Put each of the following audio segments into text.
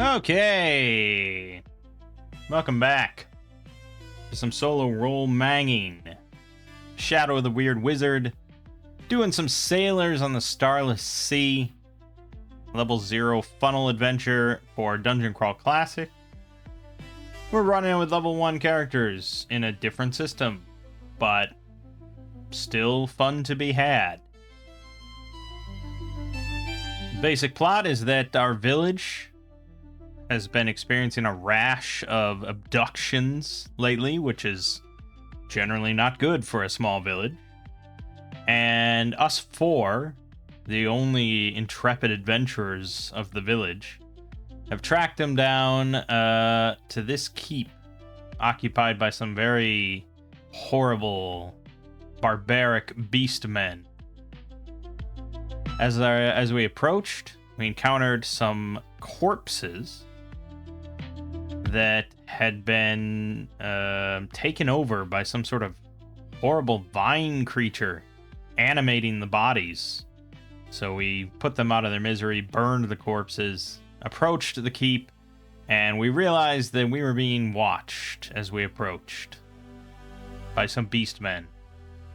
Okay, welcome back to some solo role Mangging. Shadow of the Weird Wizard, doing some sailors on the Starless Sea. Level 0 funnel adventure for Dungeon Crawl Classic. We're running with level 1 characters in a different system, but still fun to be had. Basic plot is that our village has been experiencing a rash of abductions lately, which is generally not good for a small village. And us four, the only intrepid adventurers of the village, have tracked them down to this keep occupied by some very horrible, barbaric beast men. As we approached, we encountered some corpses that had been taken over by some sort of horrible vine creature animating the bodies. So we put them out of their misery, burned the corpses, approached the keep, and we realized that we were being watched as we approached by some beast men.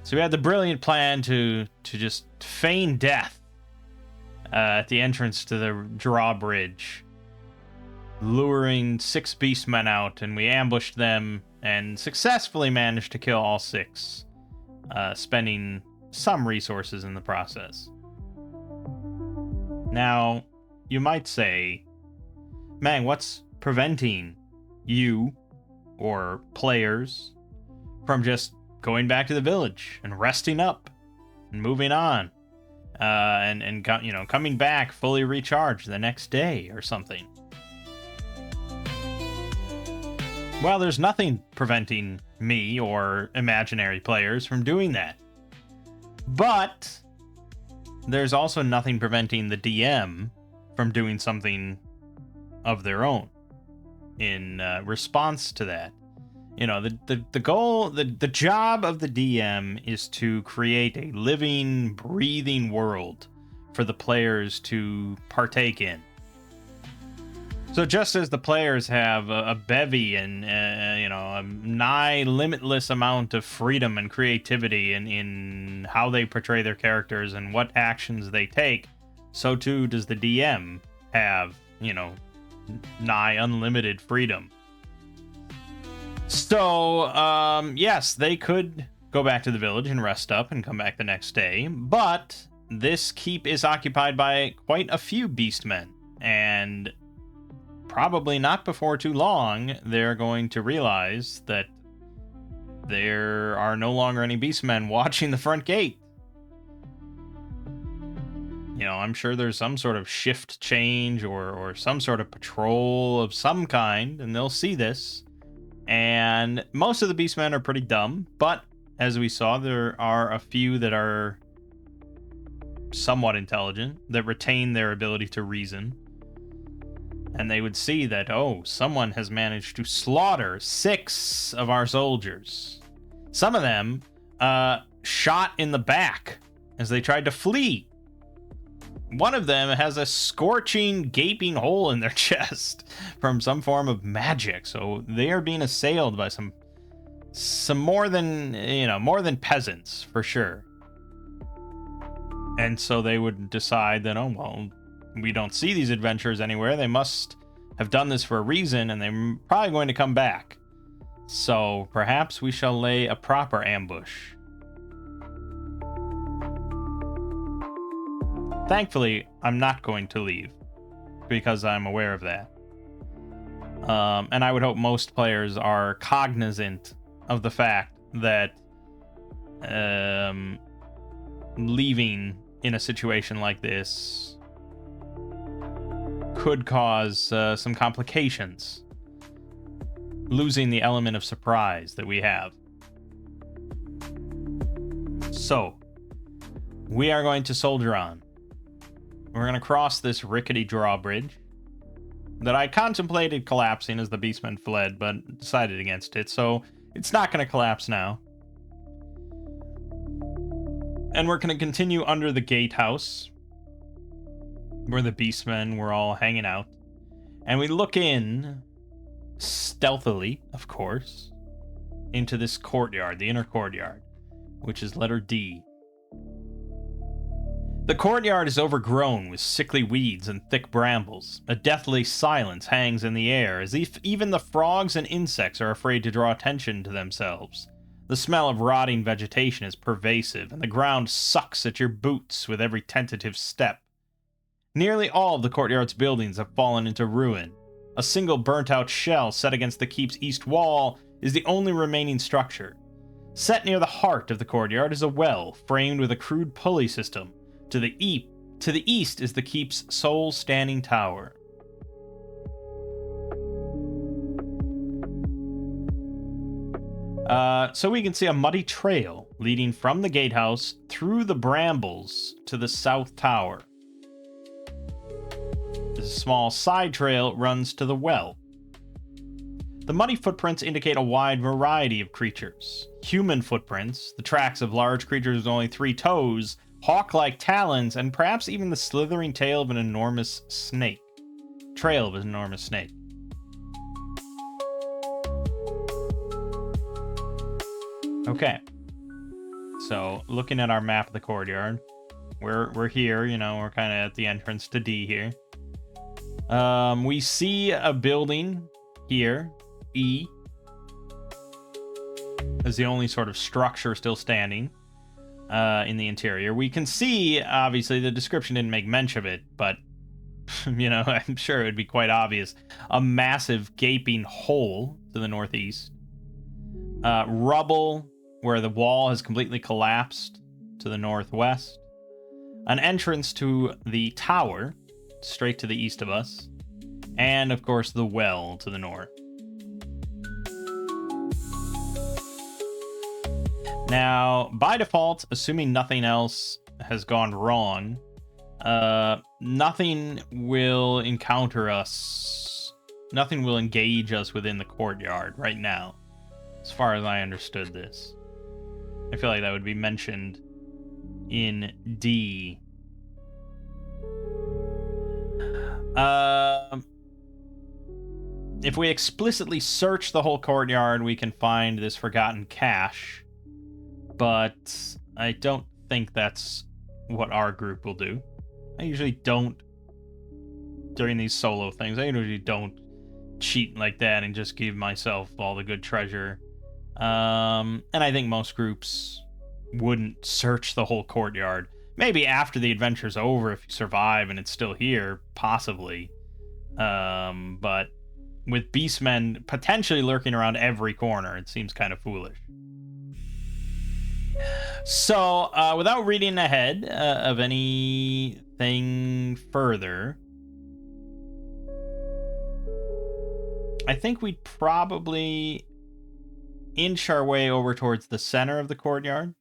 So we had the brilliant plan to just feign death at the entrance to the drawbridge, luring 6 beastmen out, and we ambushed them and successfully managed to kill all 6, spending some resources in the process. Now, you might say, man, what's preventing you or players from just going back to the village and resting up and moving on, and coming back fully recharged the next day or something? Well, there's nothing preventing me or imaginary players from doing that. But there's also nothing preventing the DM from doing something of their own in response to that. You know, the goal, the job of the DM is to create a living, breathing world for the players to partake in. So just as the players have a bevy and a nigh limitless amount of freedom and creativity in how they portray their characters and what actions they take, so too does the DM have, nigh unlimited freedom. So, yes, they could go back to the village and rest up and come back the next day, but this keep is occupied by quite a few beastmen, and probably not before too long, they're going to realize that there are no longer any beastmen watching the front gate. I'm sure there's some sort of shift change or some sort of patrol of some kind, and they'll see this. And most of the beastmen are pretty dumb, but as we saw, there are a few that are somewhat intelligent, that retain their ability to reason. And they would see that, someone has managed to slaughter 6 of our soldiers. Some of them shot in the back as they tried to flee. One of them has a scorching, gaping hole in their chest from some form of magic. So they are being assailed by some more than peasants, for sure. And so they would decide that, we don't see these adventurers anywhere. They must have done this for a reason, and they're probably going to come back. So perhaps we shall lay a proper ambush. Thankfully, I'm not going to leave, because I'm aware of that. And I would hope most players are cognizant of the fact that leaving in a situation like this could cause some complications, losing the element of surprise that we have. So, we are going to soldier on. We're going to cross this rickety drawbridge that I contemplated collapsing as the beastmen fled, but decided against it, so it's not going to collapse now. And we're going to continue under the gatehouse, where the beastmen were all hanging out. And we look in, stealthily, of course, into this courtyard, the inner courtyard, which is letter D. The courtyard is overgrown with sickly weeds and thick brambles. A deathly silence hangs in the air, as if even the frogs and insects are afraid to draw attention to themselves. The smell of rotting vegetation is pervasive, and the ground sucks at your boots with every tentative step. Nearly all of the courtyard's buildings have fallen into ruin. A single burnt-out shell set against the keep's east wall is the only remaining structure. Set near the heart of the courtyard is a well, framed with a crude pulley system. To the east is the keep's sole standing tower. So we can see a muddy trail leading from the gatehouse through the brambles to the south tower. This small side trail runs to the well. The muddy footprints indicate a wide variety of creatures. Human footprints, the tracks of large creatures with only 3 toes, hawk-like talons, and perhaps even the slithering tail of an enormous snake. Trail of an enormous snake. Okay. So, looking at our map of the courtyard, we're here, you know, we're kind of at the entrance to D here. We see a building here, E, as the only sort of structure still standing. In the interior. We can see, obviously, the description didn't make mention of it, but, you know, I'm sure it would be quite obvious. A massive gaping hole to the northeast. Rubble, where the wall has completely collapsed, to the northwest. An entrance to the tower, straight to the east of us. And, of course, the well to the north. Now, by default, assuming nothing else has gone wrong, nothing will encounter us. Nothing will engage us within the courtyard right now, as far as I understood this. I feel like that would be mentioned in D. If we explicitly search the whole courtyard, we can find this forgotten cache. But I don't think that's what our group will do. I usually don't, during these solo things, I usually don't cheat like that and just give myself all the good treasure. And I think most groups wouldn't search the whole courtyard. Maybe after the adventure's over, if you survive and it's still here, possibly. But with beastmen potentially lurking around every corner, it seems kind of foolish. So, without reading ahead of anything further, I think we'd probably inch our way over towards the center of the courtyard.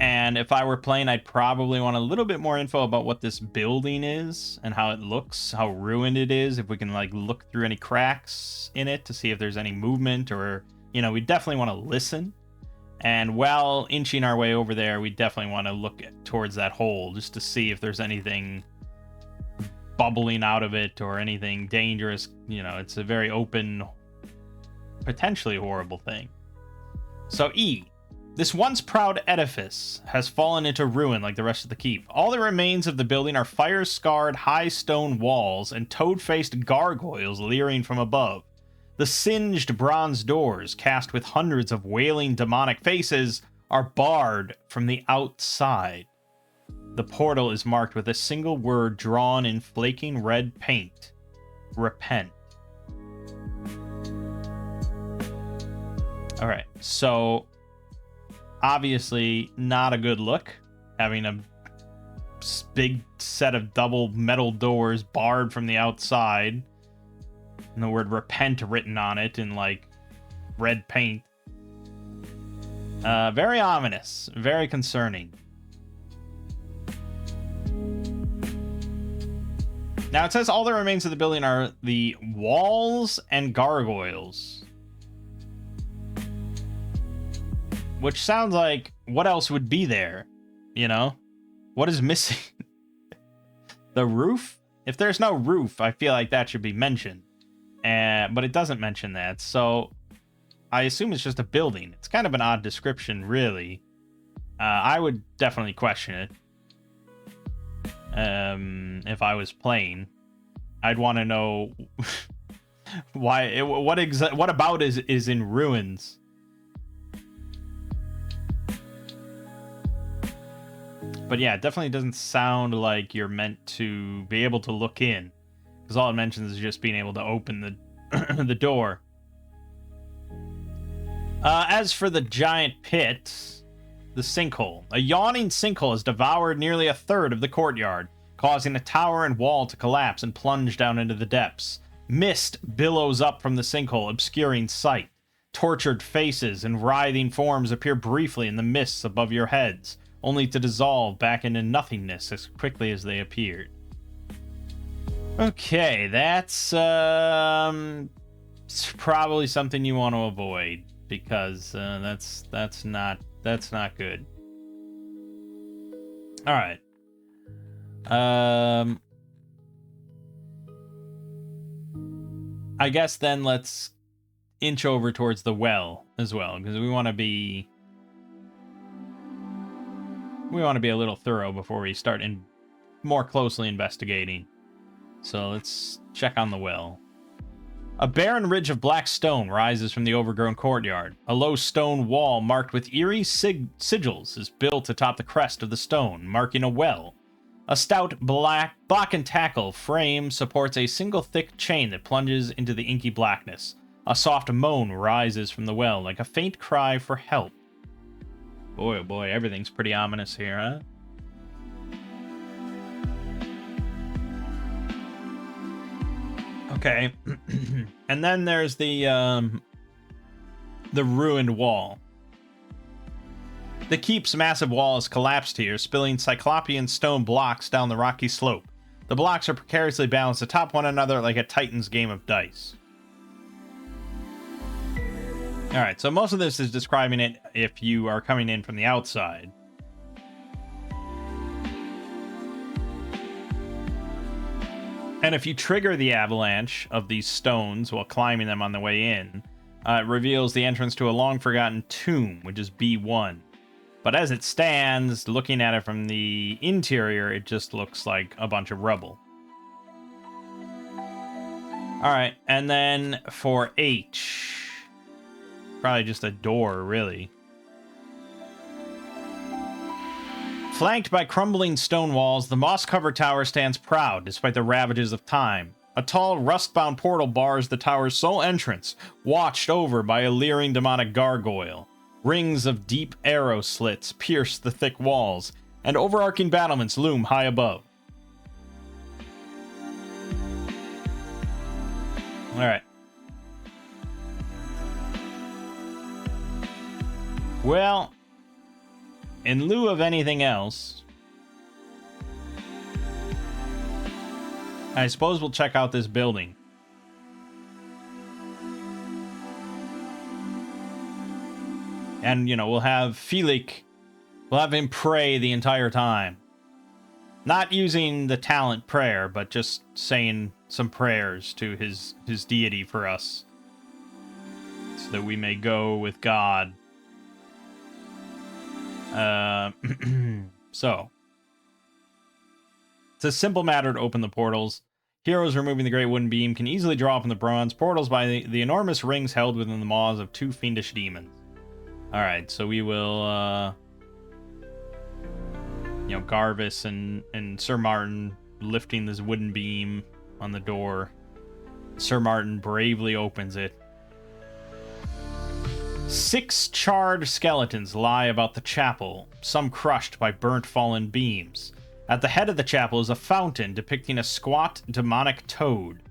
And if I were playing, I'd probably want a little bit more info about what this building is and how it looks, how ruined it is, if we can, like, look through any cracks in it to see if there's any movement or, you know, we definitely want to listen. And while inching our way over there, we definitely want to look towards that hole just to see if there's anything bubbling out of it or anything dangerous. You know, it's a very open, potentially horrible thing. So E. This once proud edifice has fallen into ruin like the rest of the keep. All that remains of the building are fire-scarred high stone walls and toad-faced gargoyles leering from above. The singed bronze doors, cast with hundreds of wailing demonic faces, are barred from the outside. The portal is marked with a single word drawn in flaking red paint. Repent. Alright, so obviously not a good look, having a big set of double metal doors barred from the outside and the word repent written on it in like red paint. Very ominous, very concerning. Now it says all that remains of the building are the walls and gargoyles. Which sounds like, what else would be there? You know? What is missing? The roof? If there's no roof, I feel like that should be mentioned. But it doesn't mention that, so I assume it's just a building. It's kind of an odd description, really. I would definitely question it. If I was playing, I'd want to know why. What about is in ruins? But yeah, it definitely doesn't sound like you're meant to be able to look in, because all it mentions is just being able to open the the door. As for the giant pit, the sinkhole. A yawning sinkhole has devoured nearly a third of the courtyard, causing a tower and wall to collapse and plunge down into the depths. Mist billows up from the sinkhole, obscuring sight. Tortured faces and writhing forms appear briefly in the mists above your heads, only to dissolve back into nothingness as quickly as they appeared. Okay, that's probably something you want to avoid, because that's not good. All right. I guess then let's inch over towards the well as well, because we want to be a little thorough before we start more closely investigating. So let's check on the well. A barren ridge of black stone rises from the overgrown courtyard. A low stone wall marked with eerie sigils is built atop the crest of the stone, marking a well. A stout block and tackle frame supports a single thick chain that plunges into the inky blackness. A soft moan rises from the well, like a faint cry for help. Boy, oh boy, everything's pretty ominous here, huh? Okay. And then there's the ruined wall. The keep's massive wall has collapsed here, spilling cyclopean stone blocks down the rocky slope. The blocks are precariously balanced atop one another like a Titan's game of dice. Alright, so most of this is describing it if you are coming in from the outside. And if you trigger the avalanche of these stones while climbing them on the way in, it reveals the entrance to a long-forgotten tomb, which is B1. But as it stands, looking at it from the interior, it just looks like a bunch of rubble. Alright, and then for H, probably just a door, really. Flanked by crumbling stone walls, the moss-covered tower stands proud despite the ravages of time. A tall, rust-bound portal bars the tower's sole entrance, watched over by a leering demonic gargoyle. Rings of deep arrow slits pierce the thick walls, and overarching battlements loom high above. Alright. Well, in lieu of anything else, I suppose we'll check out this building. And, you know, we'll have Felix, we'll have him pray the entire time. Not using the talent prayer, but just saying some prayers to his deity for us, so that we may go with God. So, it's a simple matter to open the portals. Heroes removing the great wooden beam can easily draw open the bronze portals by the enormous rings held within the maws of two fiendish demons. Alright, so we will, you know, Garvis and Sir Martin lifting this wooden beam on the door. Sir Martin bravely opens it. 6 charred skeletons lie about the chapel, some crushed by burnt fallen beams. At the head of the chapel is a fountain depicting a squat demonic toad.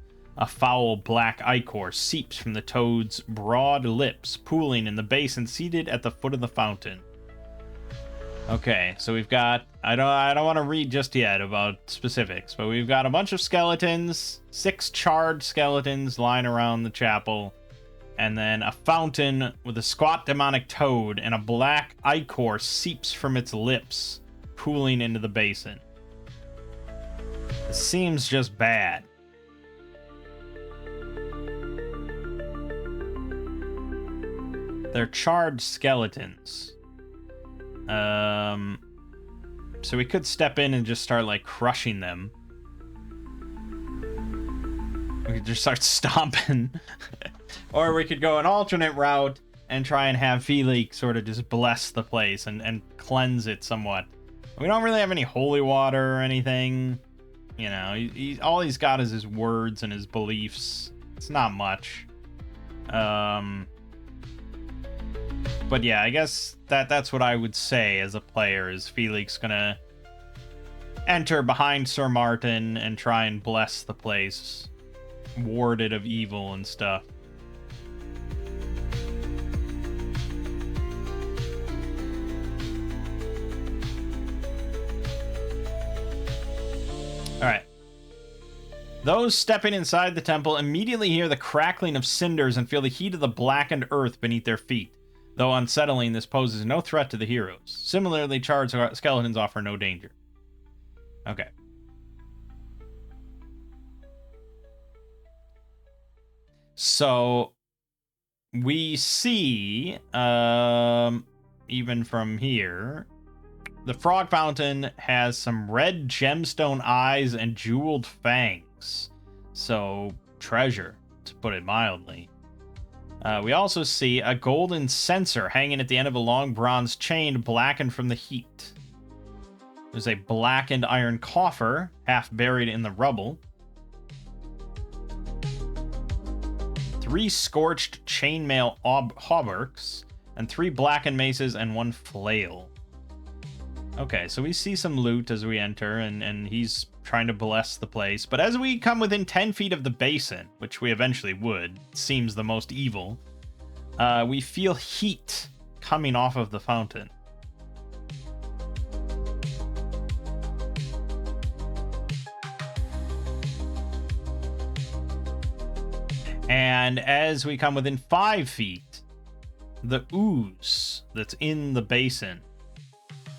A foul black ichor seeps from the toad's broad lips, pooling in the basin seated at the foot of the fountain. Okay, so we've got, I don't want to read just yet about specifics, but we've got a bunch of skeletons, 6 charred skeletons lying around the chapel, and then a fountain with a squat demonic toad, and a black ichor seeps from its lips, pooling into the basin. It seems just bad. They're charred skeletons. So we could step in and just start, like, crushing them. We could just start stomping. Or we could go an alternate route and try and have Felix sort of just bless the place and cleanse it somewhat. We don't really have any holy water or anything. You know, all he's got is his words and his beliefs. It's not much. But yeah, I guess that's what I would say as a player, is Felix gonna enter behind Sir Martin and try and bless the place, ward it of evil and stuff. Alright. Those stepping inside the temple immediately hear the crackling of cinders and feel the heat of the blackened earth beneath their feet. Though unsettling, this poses no threat to the heroes. Similarly, charred skeletons offer no danger. Okay. So, we see, even from here, the frog fountain has some red gemstone eyes and jeweled fangs. So, treasure, to put it mildly. We also see a golden censer hanging at the end of a long bronze chain, blackened from the heat. There's a blackened iron coffer, half buried in the rubble. 3 scorched chainmail hauberks, and 3 blackened maces and 1 flail. Okay, so we see some loot as we enter, and he's trying to bless the place. But as we come within 10 feet of the basin, which we eventually would, seems the most evil, we feel heat coming off of the fountain. And as we come within 5 feet, the ooze that's in the basin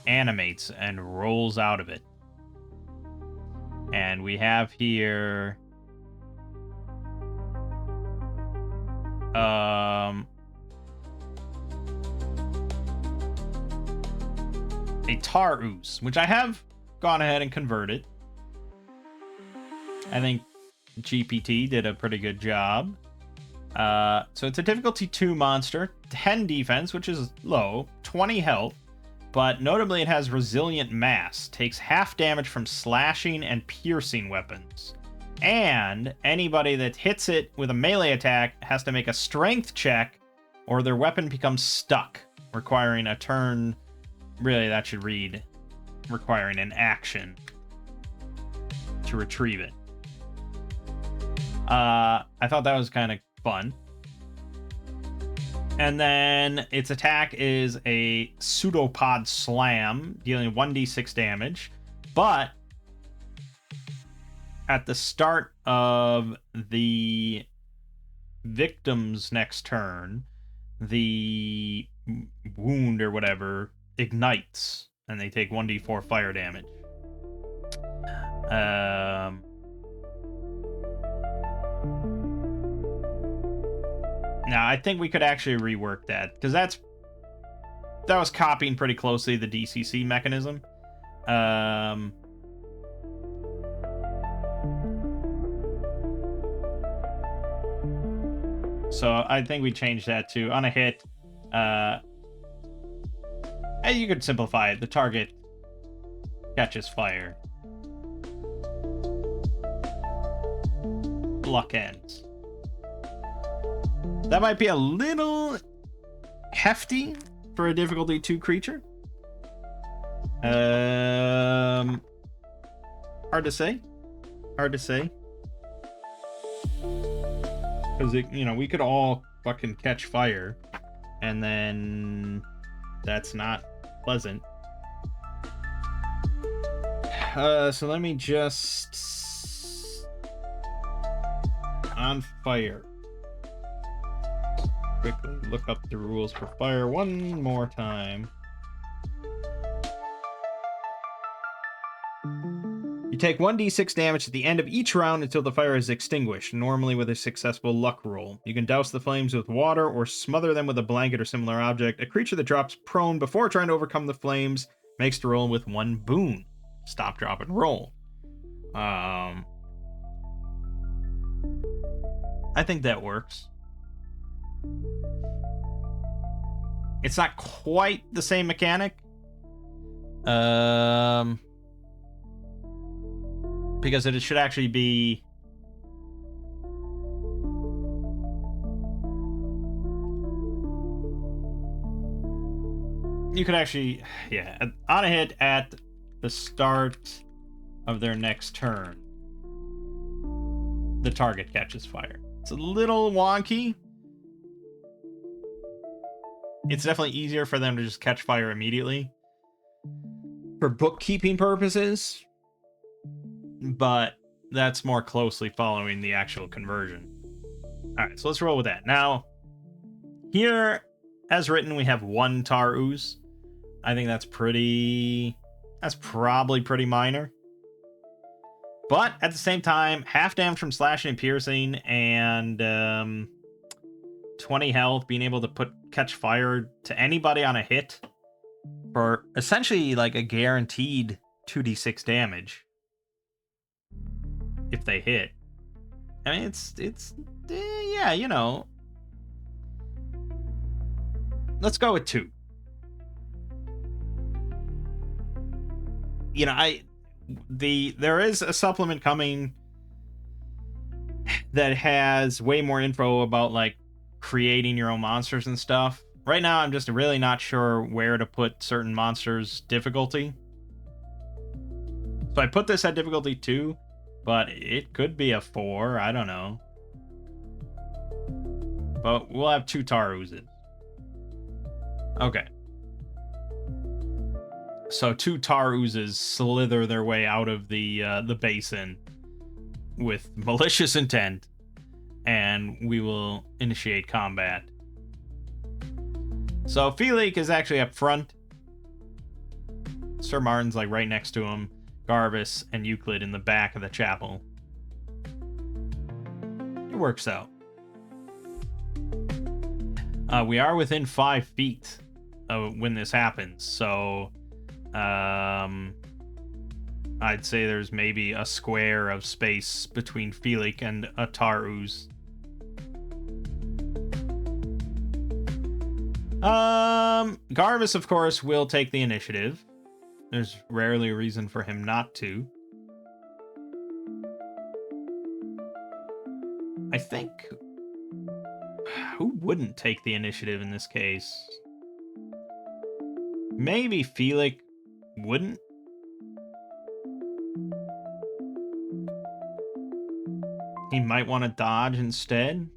animates and rolls out of it. And we have here a tar ooze, which I have gone ahead and converted. I think GPT did a pretty good job. So it's a difficulty 2 monster, 10 defense, which is low, 20 health, but notably it has resilient mass, takes half damage from slashing and piercing weapons. And anybody that hits it with a melee attack has to make a strength check or their weapon becomes stuck, requiring a turn. Really, that should read requiring an action to retrieve it. I thought that was kind of fun. And then its attack is a pseudopod slam, dealing 1d6 damage. But at the start of the victim's next turn, the wound or whatever ignites, and they take 1d4 fire damage. Now, I think we could actually rework that, because that was copying pretty closely the DCC mechanism. So I think we changed that to, on a hit, you could simplify it. The target catches fire. Luck ends. That might be a little hefty for a difficulty 2 creature. Hard to say. Hard to say. Because, we could all fucking catch fire. And then that's not pleasant. So let me just... On fire. Quickly look up the rules for fire one more time. You take 1d6 damage at the end of each round until the fire is extinguished, normally with a successful luck roll. You can douse the flames with water or smother them with a blanket or similar object. A creature that drops prone before trying to overcome the flames makes the roll with 1 boon. Stop, drop, and roll. I think that works. It's not quite the same mechanic. Because it should actually be... You could actually... Yeah, on a hit at the start of their next turn, the target catches fire. It's a little wonky. It's definitely easier for them to just catch fire immediately for bookkeeping purposes, but that's more closely following the actual conversion. Alright, so let's roll with that. Now, here, as written, we have 1 tar ooze. I think that's probably pretty minor. But, at the same time, half damage from slashing and piercing, and 20 health, being able to catch fire to anybody on a hit for essentially like a guaranteed 2d6 damage if they hit. I mean, it's yeah, you know. Let's go with 2. You know, there is a supplement coming that has way more info about like creating your own monsters and stuff. Right now, I'm just really not sure where to put certain monsters' difficulty. So I put this at difficulty 2, but it could be a 4. I don't know. But we'll have 2 tar oozes. Okay. So 2 tar oozes slither their way out of the basin with malicious intent, and we will initiate combat. So Felix is actually up front. Sir Martin's like right next to him. Garvis and Euclid in the back of the chapel. It works out. We are within 5 feet when this happens, so I'd say there's maybe a square of space between Felix and a tar ooze. Garvis, of course, will take the initiative. There's rarely a reason for him not to. I think... Who wouldn't take the initiative in this case? Maybe Felix wouldn't? He might want to dodge instead.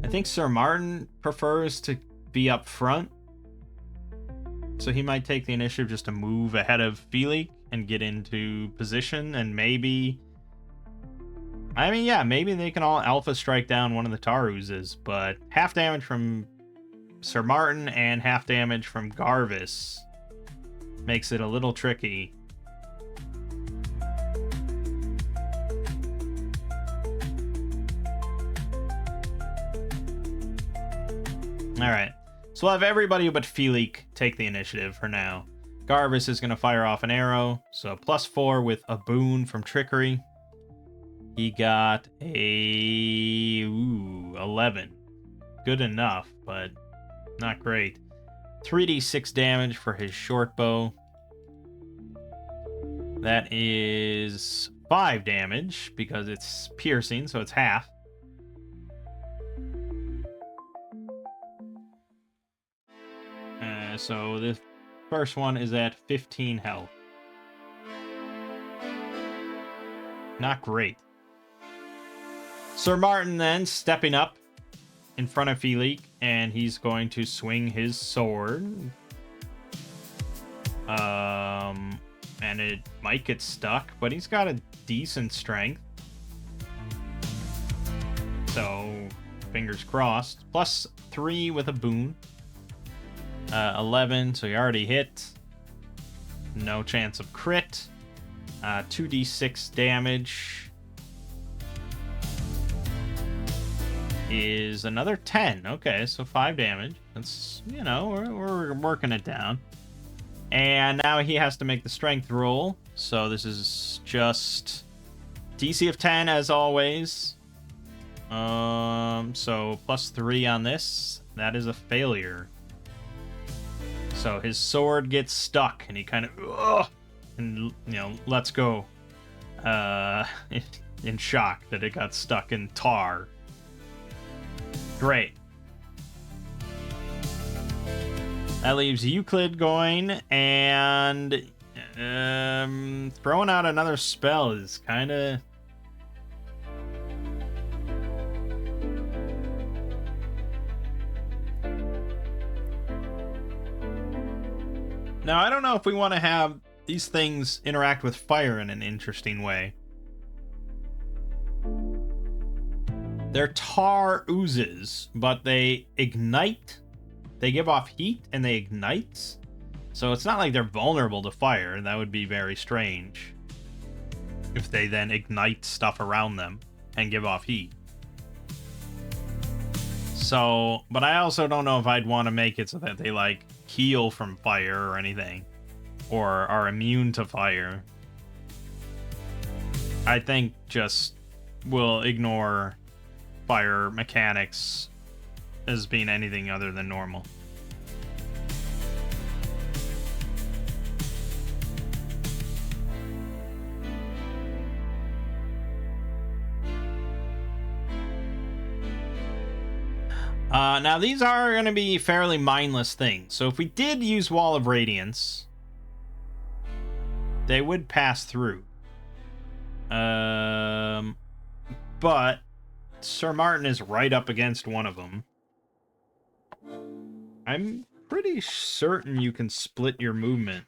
I think Sir Martin prefers to be up front. So he might take the initiative just to move ahead of Felix and get into position, and maybe... I mean, yeah, maybe they can all alpha strike down one of the tar oozes, but half damage from Sir Martin and half damage from Garvis makes it a little tricky. Alright, so we'll have everybody but Felix take the initiative for now. Garvis is going to fire off an arrow, so +4 with a boon from Trickery. He got a 11. Good enough, but not great. 3d6 damage for his short bow. That is 5 damage because it's piercing, so it's half. So the first one is at 15 health. Not great. Sir Martin then stepping up in front of Felix, and he's going to swing his sword. And it might get stuck, but he's got a decent strength. So, fingers crossed. +3 with a boon. 11, so he already hit. No chance of crit. 2d6 damage is another 10. Okay, so 5 damage. That's, you know, we're working it down. And now he has to make the strength roll. So this is just DC of 10 as always. So +3 on this. That is a failure. So his sword gets stuck, and he kind of, and lets go, in shock that it got stuck in tar. Great. That leaves Euclid going, and throwing out another spell is kind of. Now, I don't know if we want to have these things interact with fire in an interesting way. They're tar oozes, but they ignite. They give off heat and they ignite. So it's not like they're vulnerable to fire. That would be very strange if they then ignite stuff around them and give off heat. So, but I also don't know if I'd want to make it so that they like heal from fire or anything, or are immune to fire. I think just we'll ignore fire mechanics as being anything other than normal. Now, these are going to be fairly mindless things. So if we did use Wall of Radiance, they would pass through. But Sir Martin is right up against one of them. I'm pretty certain you can split your movement.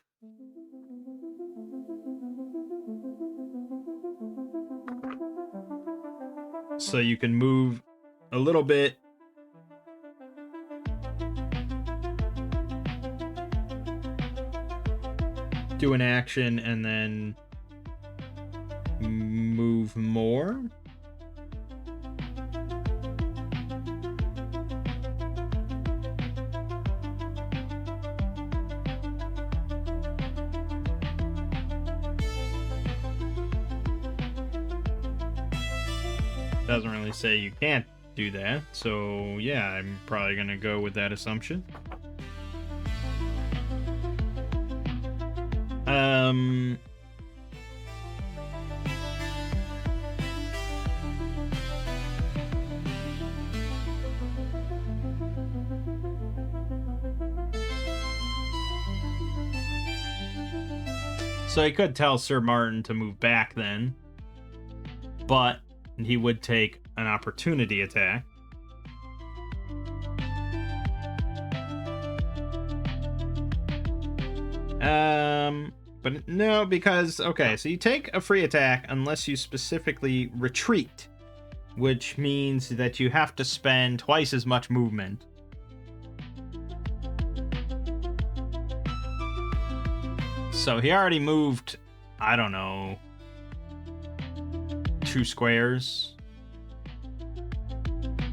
So you can move a little bit. Do an action and then move more. Doesn't really say you can't do that, so yeah, I'm probably gonna go with that assumption. So he could tell Sir Martin to move back then, but he would take an opportunity attack. But no, because, okay, so you take a free attack unless you specifically retreat, which means that you have to spend twice as much movement. So he already moved, I don't know, 2 squares.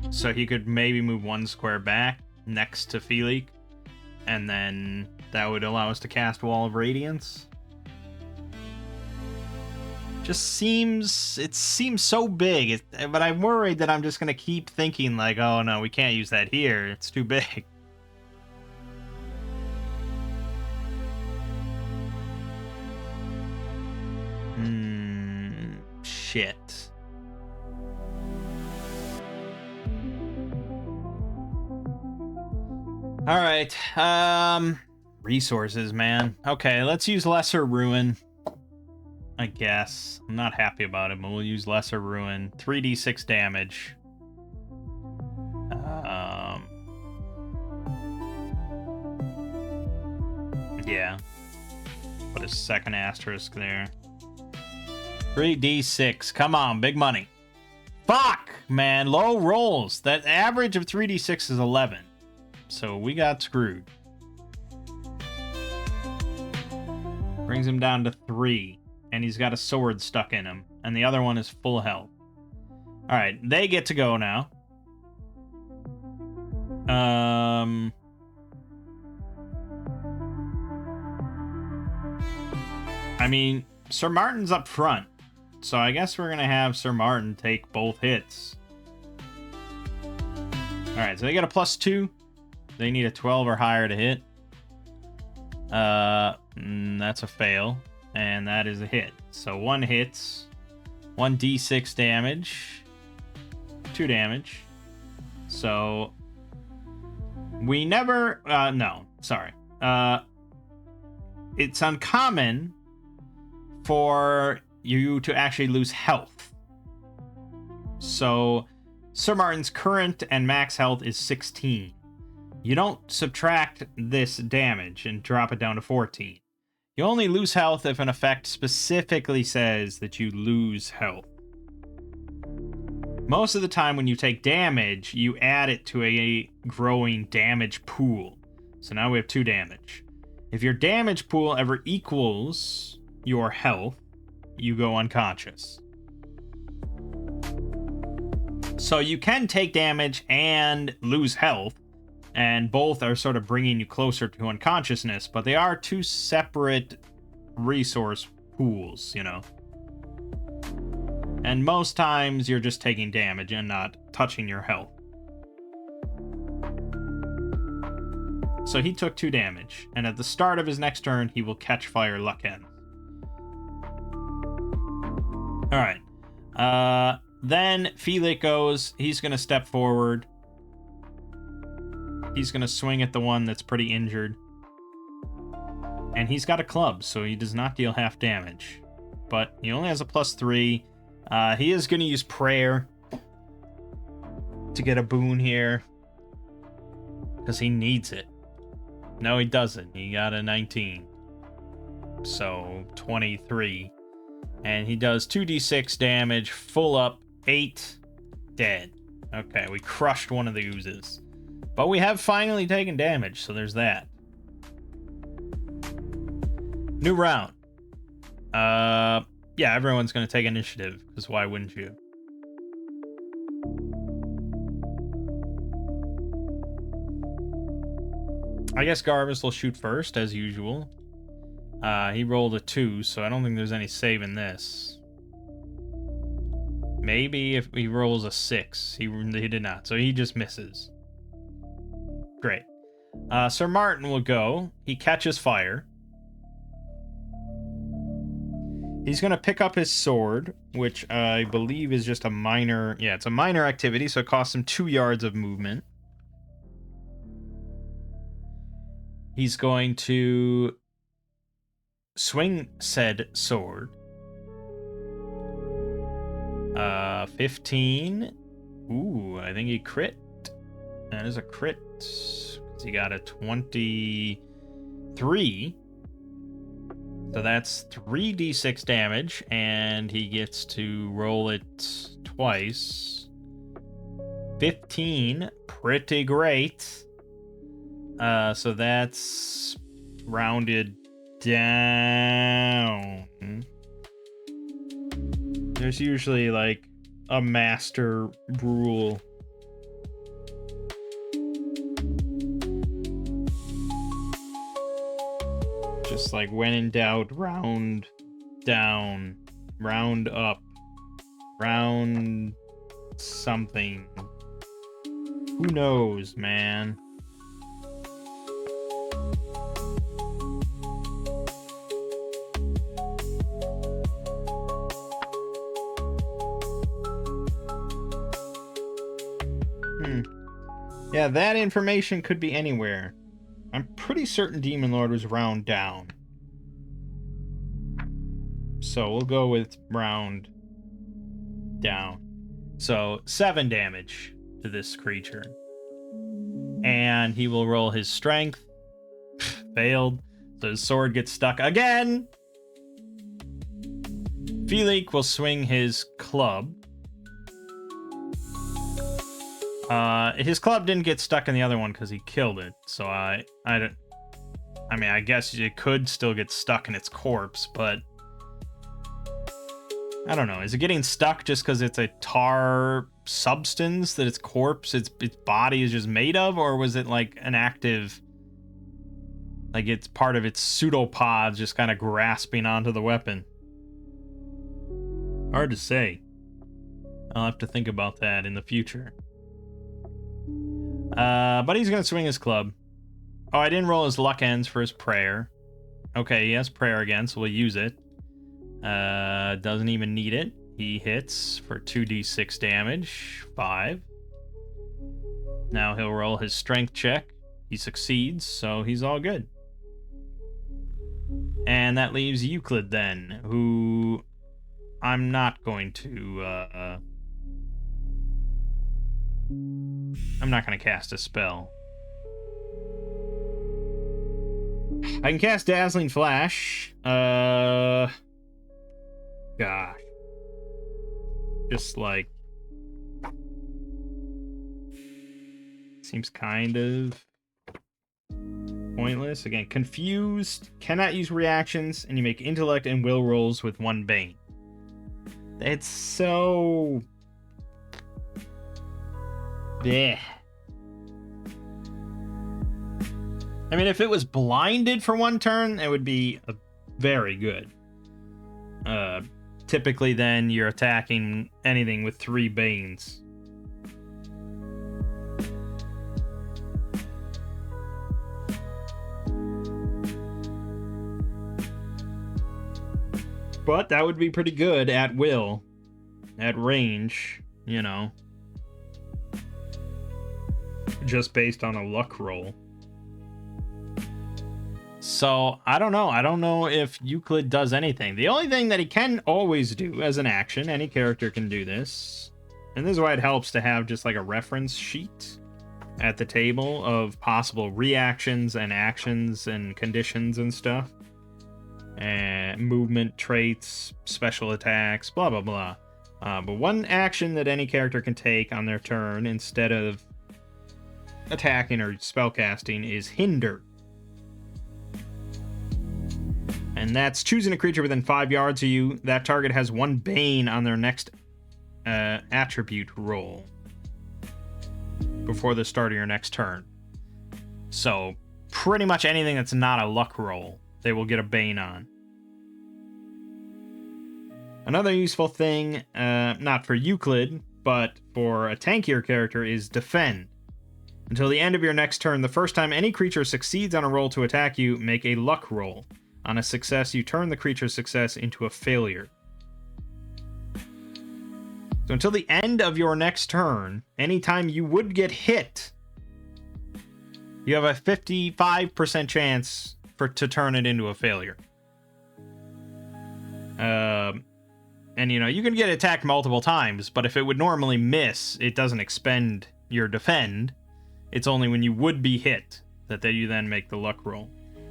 So he could maybe move 1 square back next to Felix, and then that would allow us to cast Wall of Radiance. It seems so big, but I'm worried that I'm just gonna keep thinking like, oh no, we can't use that here, it's too big. Shit. Alright, resources, man. Okay, let's use Lesser Ruin, I guess. I'm not happy about it, but we'll use Lesser Ruin. 3d6 damage. Yeah. Put a second asterisk there. 3d6. Come on, big money. Fuck, man. Low rolls. That average of 3d6 is 11. So we got screwed. Brings him down to 3. and he's got a sword stuck in him, and the other one is full health. Alright, they get to go now. I mean, Sir Martin's up front, so I guess we're gonna have Sir Martin take both hits. Alright, so they get a +2. They need a 12 or higher to hit. That's a fail, and that is a hit. So 1 hits, 1d6 damage, 2 damage. So we never, no, sorry. It's uncommon for you to actually lose health. So Sir Martin's current and max health is 16. You don't subtract this damage and drop it down to 14. You only lose health if an effect specifically says that you lose health. Most of the time when you take damage, you add it to a growing damage pool. So now we have 2 damage. If your damage pool ever equals your health, you go unconscious. So you can take damage and lose health, and both are sort of bringing you closer to unconsciousness, but they are 2 separate resource pools, you know. And most times you're just taking damage and not touching your health. So he took 2 damage, and at the start of his next turn, he will catch fire luck end. Alright. Then Felix goes, he's going to step forward. He's going to swing at the one that's pretty injured. And he's got a club, so he does not deal half damage. But he only has a +3. He is going to use prayer to get a boon here, because he needs it. No, he doesn't. He got a 19. So 23. And he does 2d6 damage, full up, 8, dead. Okay, we crushed one of the oozes. But we have finally taken damage, so there's that. New round. Yeah, everyone's going to take initiative, because why wouldn't you? I guess Garvis will shoot first, as usual. He rolled a 2, so I don't think there's any saving this. Maybe if he rolls a 6. He did not, so he just misses. Great. Sir Martin will go. He catches fire. He's going to pick up his sword, which I believe is just a minor... Yeah, it's a minor activity, so it costs him 2 yards of movement. He's going to swing said sword. 15. Ooh, I think he crit. That is a crit. He got a 23. So that's 3d6 damage, and he gets to roll it twice. 15. Pretty great. So that's rounded down. There's usually like a master rule. Just like when in doubt, round down, round up, round something. Who knows, man? Yeah, that information could be anywhere. I'm pretty certain Demon Lord was round down. So we'll go with round down. So 7 damage to this creature. And he will roll his strength. Failed. So his sword gets stuck again. Felix will swing his club. His club didn't get stuck in the other one because he killed it. So I mean, I guess it could still get stuck in its corpse, but I don't know. Is it getting stuck just because it's a tar substance that its corpse, its body is just made of? Or was it like an active, like it's part of its pseudopods just kind of grasping onto the weapon? Hard to say. I'll have to think about that in the future. But he's going to swing his club. Oh, I didn't roll his luck ends for his prayer. Okay, he has prayer again, so we'll use it. Doesn't even need it. He hits for 2d6 damage. 5. Now he'll roll his strength check. He succeeds, so he's all good. And that leaves Euclid then, who I'm not going to, I'm not going to cast a spell. I can cast Dazzling Flash. Gosh. Just like... seems kind of pointless. Again, confused, cannot use reactions, and you make intellect and will rolls with 1 bane. It's so... bleh. I mean, if it was blinded for 1 turn, it would be very good. Typically, then, you're attacking anything with 3 banes. But that would be pretty good at will. At range, you know. Just based on a luck roll. So, I don't know. I don't know if Euclid does anything. The only thing that he can always do as an action, any character can do this, and this is why it helps to have just like a reference sheet at the table of possible reactions and actions and conditions and stuff. And movement, traits, special attacks, blah, blah, blah. But one action that any character can take on their turn instead of attacking or spellcasting is Hinder. And that's choosing a creature within 5 yards of you. That target has 1 bane on their next attribute roll before the start of your next turn. So pretty much anything that's not a luck roll, they will get a bane on. Another useful thing, not for Euclid, but for a tankier character, is Defend. Until the end of your next turn, the first time any creature succeeds on a roll to attack you, make a luck roll. On a success, you turn the creature's success into a failure. So until the end of your next turn, anytime you would get hit, you have a 55% chance to turn it into a failure. And, you know, you can get attacked multiple times, but if it would normally miss, it doesn't expend your defend. It's only when you would be hit that you then make the luck roll.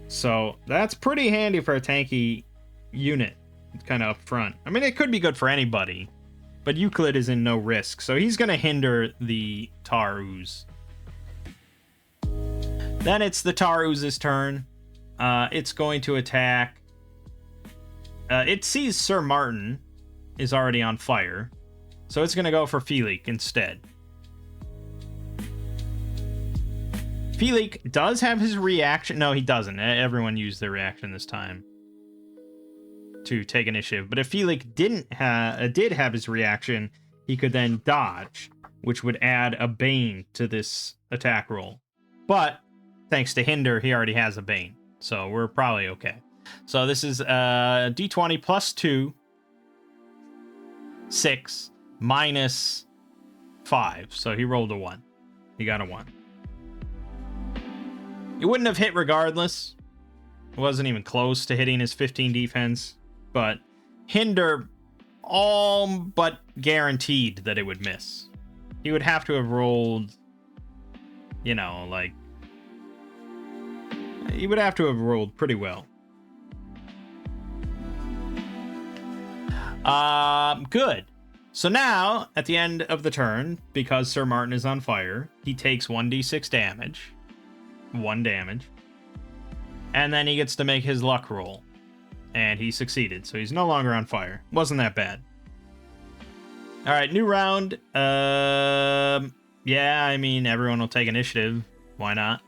So that's pretty handy for a tanky unit. It's kind of up front. I mean, it could be good for anybody, but Euclid is in no risk, so he's going to hinder the Tar Ooze. Then it's the Tar Ooze's turn. It's going to attack. It sees Sir Martin is already on fire, so it's going to go for Felik instead. Felik does have his reaction. No, he doesn't. Everyone used their reaction this time to take initiative. But if Felik did have his reaction, he could then dodge, which would add a bane to this attack roll. But thanks to Hinder, he already has a bane, so we're probably okay. So this is d20 plus 2, 6, minus 5. So he rolled a 1. He got a 1. It wouldn't have hit regardless. It wasn't even close to hitting his 15 defense. But Hinder all but guaranteed that it would miss. He would have to have rolled, you know, like... he would have to have rolled pretty well. Good. So now, at the end of the turn, because Sir Martin is on fire, he takes 1d6 damage. 1 damage. And then he gets to make his luck roll. And he succeeded, so he's no longer on fire. Wasn't that bad. All right, new round. Yeah, I mean, everyone will take initiative. Why not?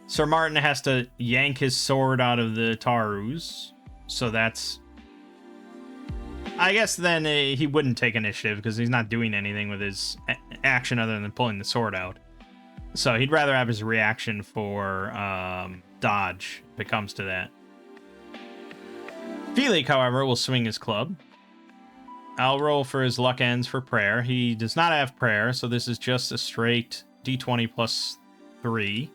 Sir Martin has to yank his sword out of the Tarus. So that's... I guess then he wouldn't take initiative because he's not doing anything with his action other than pulling the sword out. So he'd rather have his reaction for dodge if it comes to that. Felix, however, will swing his club. I'll roll for his luck ends for prayer. He does not have prayer, so this is just a straight d20 plus 3.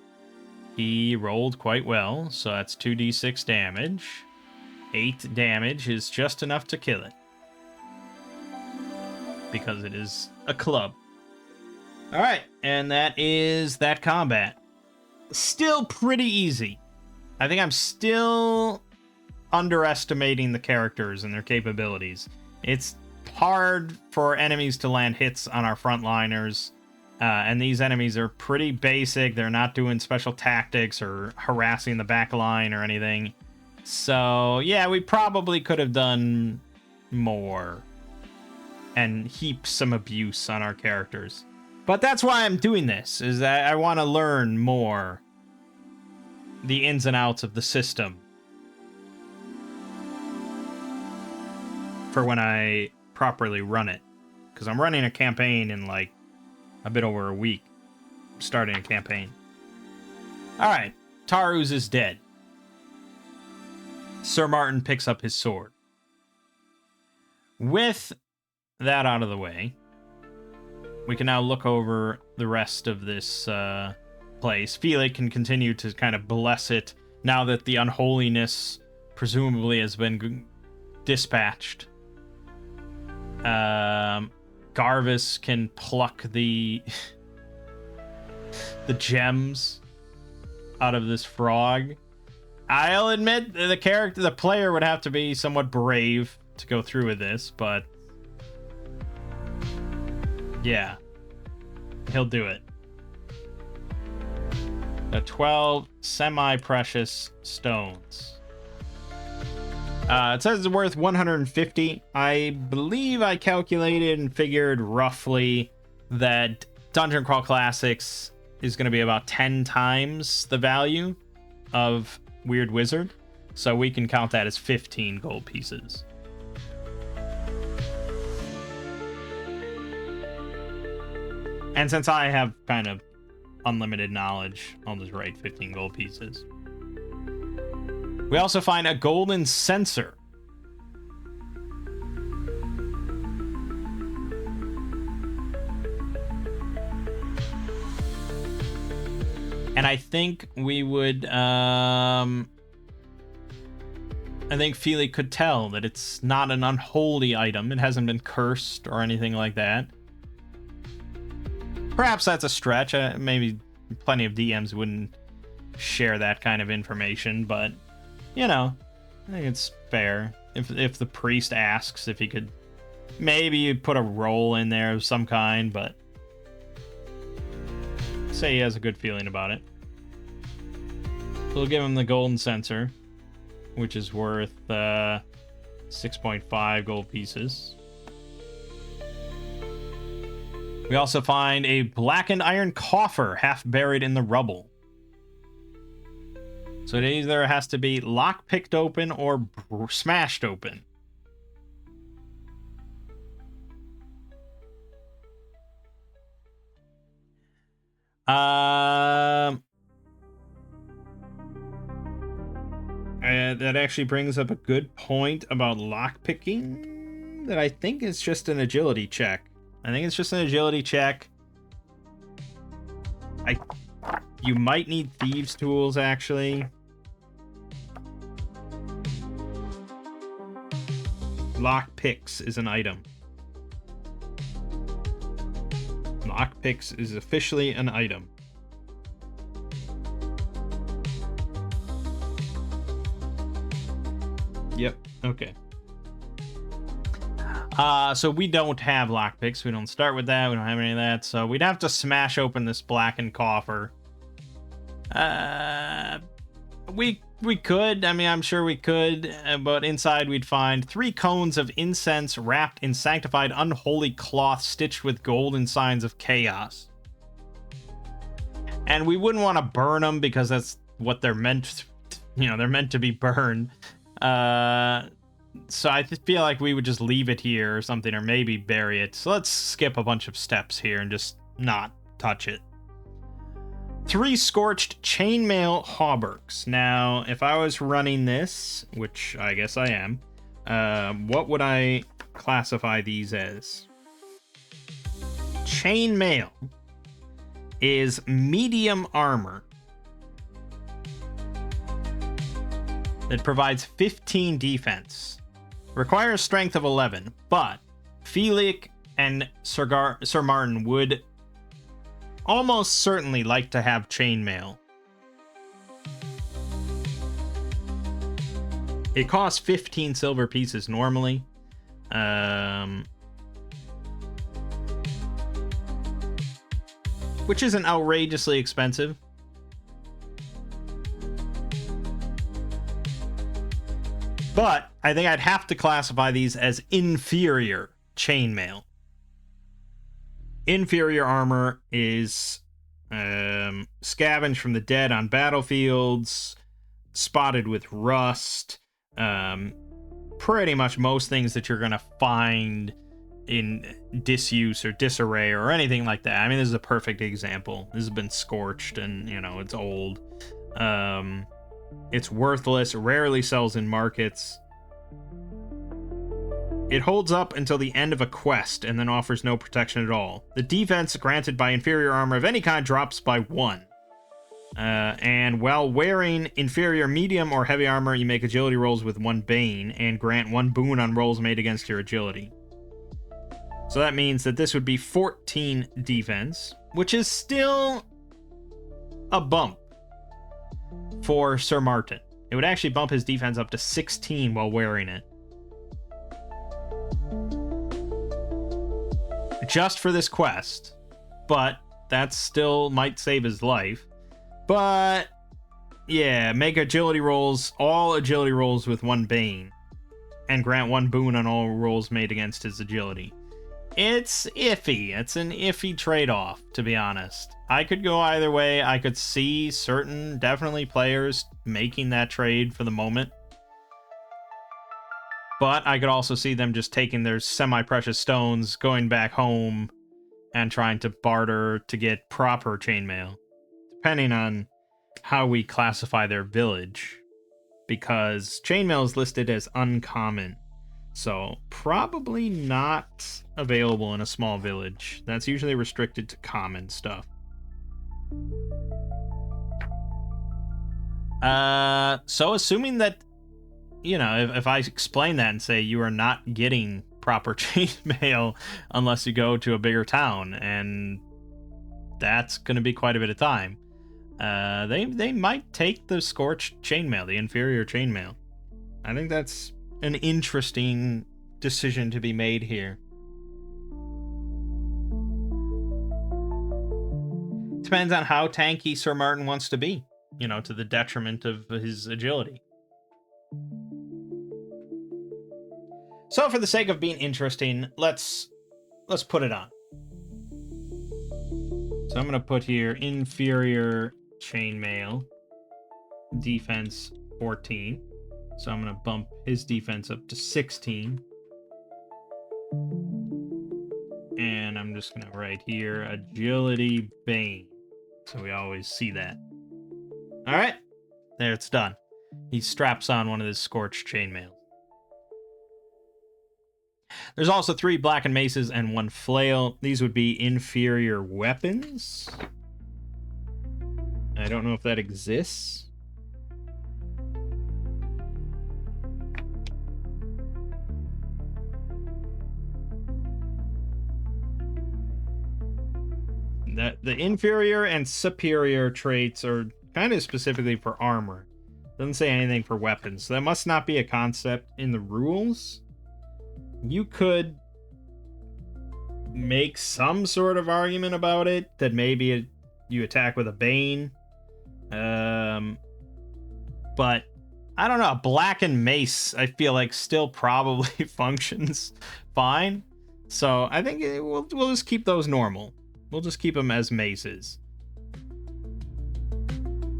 He rolled quite well, so that's 2d6 damage. 8 damage is just enough to kill it. Because it is a club. Alright, and that is that combat. Still pretty easy. I think I'm still underestimating the characters and their capabilities. It's hard for enemies to land hits on our frontliners, and these enemies are pretty basic. They're not doing special tactics or harassing the back line or anything. So, yeah, we probably could have done more and heap some abuse on our characters. But that's why I'm doing this, is that I want to learn more the ins and outs of the system for when I properly run it. Because I'm running a campaign in like a bit over a week. Starting a campaign. Alright, Tarus is dead. Sir Martin picks up his sword. With that out of the way, we can now look over the rest of this place. Felix can continue to kind of bless it now that the unholiness presumably has been dispatched. Garvis can pluck the the gems out of this frog. I'll admit the player would have to be somewhat brave to go through with this, but yeah, he'll do it. 12 semi-precious stones. It says it's worth 150. I believe I calculated and figured roughly that Dungeon Crawl Classics is going to be about 10 times the value of Weird Wizard. So we can count that as 15 gold pieces. And since I have kind of unlimited knowledge, I'll just write 15 gold pieces. We also find a golden censer. And I think we would, I think Felix could tell that it's not an unholy item. It hasn't been cursed or anything like that. Perhaps that's a stretch. Maybe plenty of DMs wouldn't share that kind of information, but you know, I think it's fair. If the priest asks if he could maybe put a roll in there of some kind, but say he has a good feeling about it. We'll give him the golden censer, which is worth 6.5 gold pieces. We also find a blackened iron coffer half buried in the rubble. So it either has to be lock-picked open or smashed open. That actually brings up a good point about lockpicking that I think is just an agility check. I think it's just an agility check. You might need thieves' tools, actually. Lockpicks is an item. Lockpicks is officially an item. Yep, okay. So we don't have lockpicks. We don't start with that. We don't have any of that. So we'd have to smash open this blackened coffer. We We could. I mean, I'm sure we could. But inside we'd find 3 cones of incense wrapped in sanctified unholy cloth stitched with golden signs of chaos. And we wouldn't want to burn them because that's what they're meant to, they're meant to be burned. So I feel like we would just leave it here or something, or maybe bury it. So let's skip a bunch of steps here and just not touch it. 3 scorched chainmail hauberks. Now, if I was running this, which I guess I am, what would I classify these as? Chainmail is medium armor. It provides 15 defense. Requires strength of 11, but Felix and Sir Martin would almost certainly like to have chainmail. It costs 15 silver pieces normally. Which isn't outrageously expensive. But I think I'd have to classify these as inferior chainmail. Inferior armor is scavenged from the dead on battlefields, spotted with rust, pretty much most things that you're going to find in disuse or disarray or anything like that. I mean, this is a perfect example. This has been scorched and, it's old. It's worthless, rarely sells in markets. It holds up until the end of a quest and then offers no protection at all. The defense granted by inferior armor of any kind drops by 1. And while wearing inferior medium or heavy armor, you make agility rolls with 1 bane and grant 1 boon on rolls made against your agility. So that means that this would be 14 defense, which is still a bump for Sir Martin. It would actually bump his defense up to 16 while wearing it. Just for this quest, but that still might save his life. But yeah, make agility rolls, all agility rolls with 1 bane, and grant 1 boon on all rolls made against his agility. It's iffy. It's an iffy trade-off, to be honest. I could go either way. I could see definitely players making that trade for the moment. But I could also see them just taking their semi-precious stones, going back home, and trying to barter to get proper chainmail. Depending on how we classify their village. Because chainmail is listed as uncommon. So probably not available in a small village. That's usually restricted to common stuff. So assuming that, if I explain that and say you are not getting proper chainmail unless you go to a bigger town, and that's going to be quite a bit of time, they might take the scorched chainmail, the inferior chainmail. I think that's an interesting decision to be made here. Depends on how tanky Sir Martin wants to be, to the detriment of his agility. So for the sake of being interesting, let's put it on. So I'm going to put here inferior chainmail, defense 14. So I'm going to bump his defense up to 16. And I'm just going to write here agility bane. So we always see that. All right, there, it's done. He straps on one of his scorched chainmail. There's also 3 blackened maces and 1 flail. These would be inferior weapons. I don't know if that exists. The inferior and superior traits are kind of specifically for armor. Doesn't say anything for weapons. So that must not be a concept in the rules. You could make some sort of argument about it, that maybe you attack with a bane. But I don't know. Blackened mace, I feel like, still probably functions fine. So I think we'll just keep those normal. We'll just keep them as maces.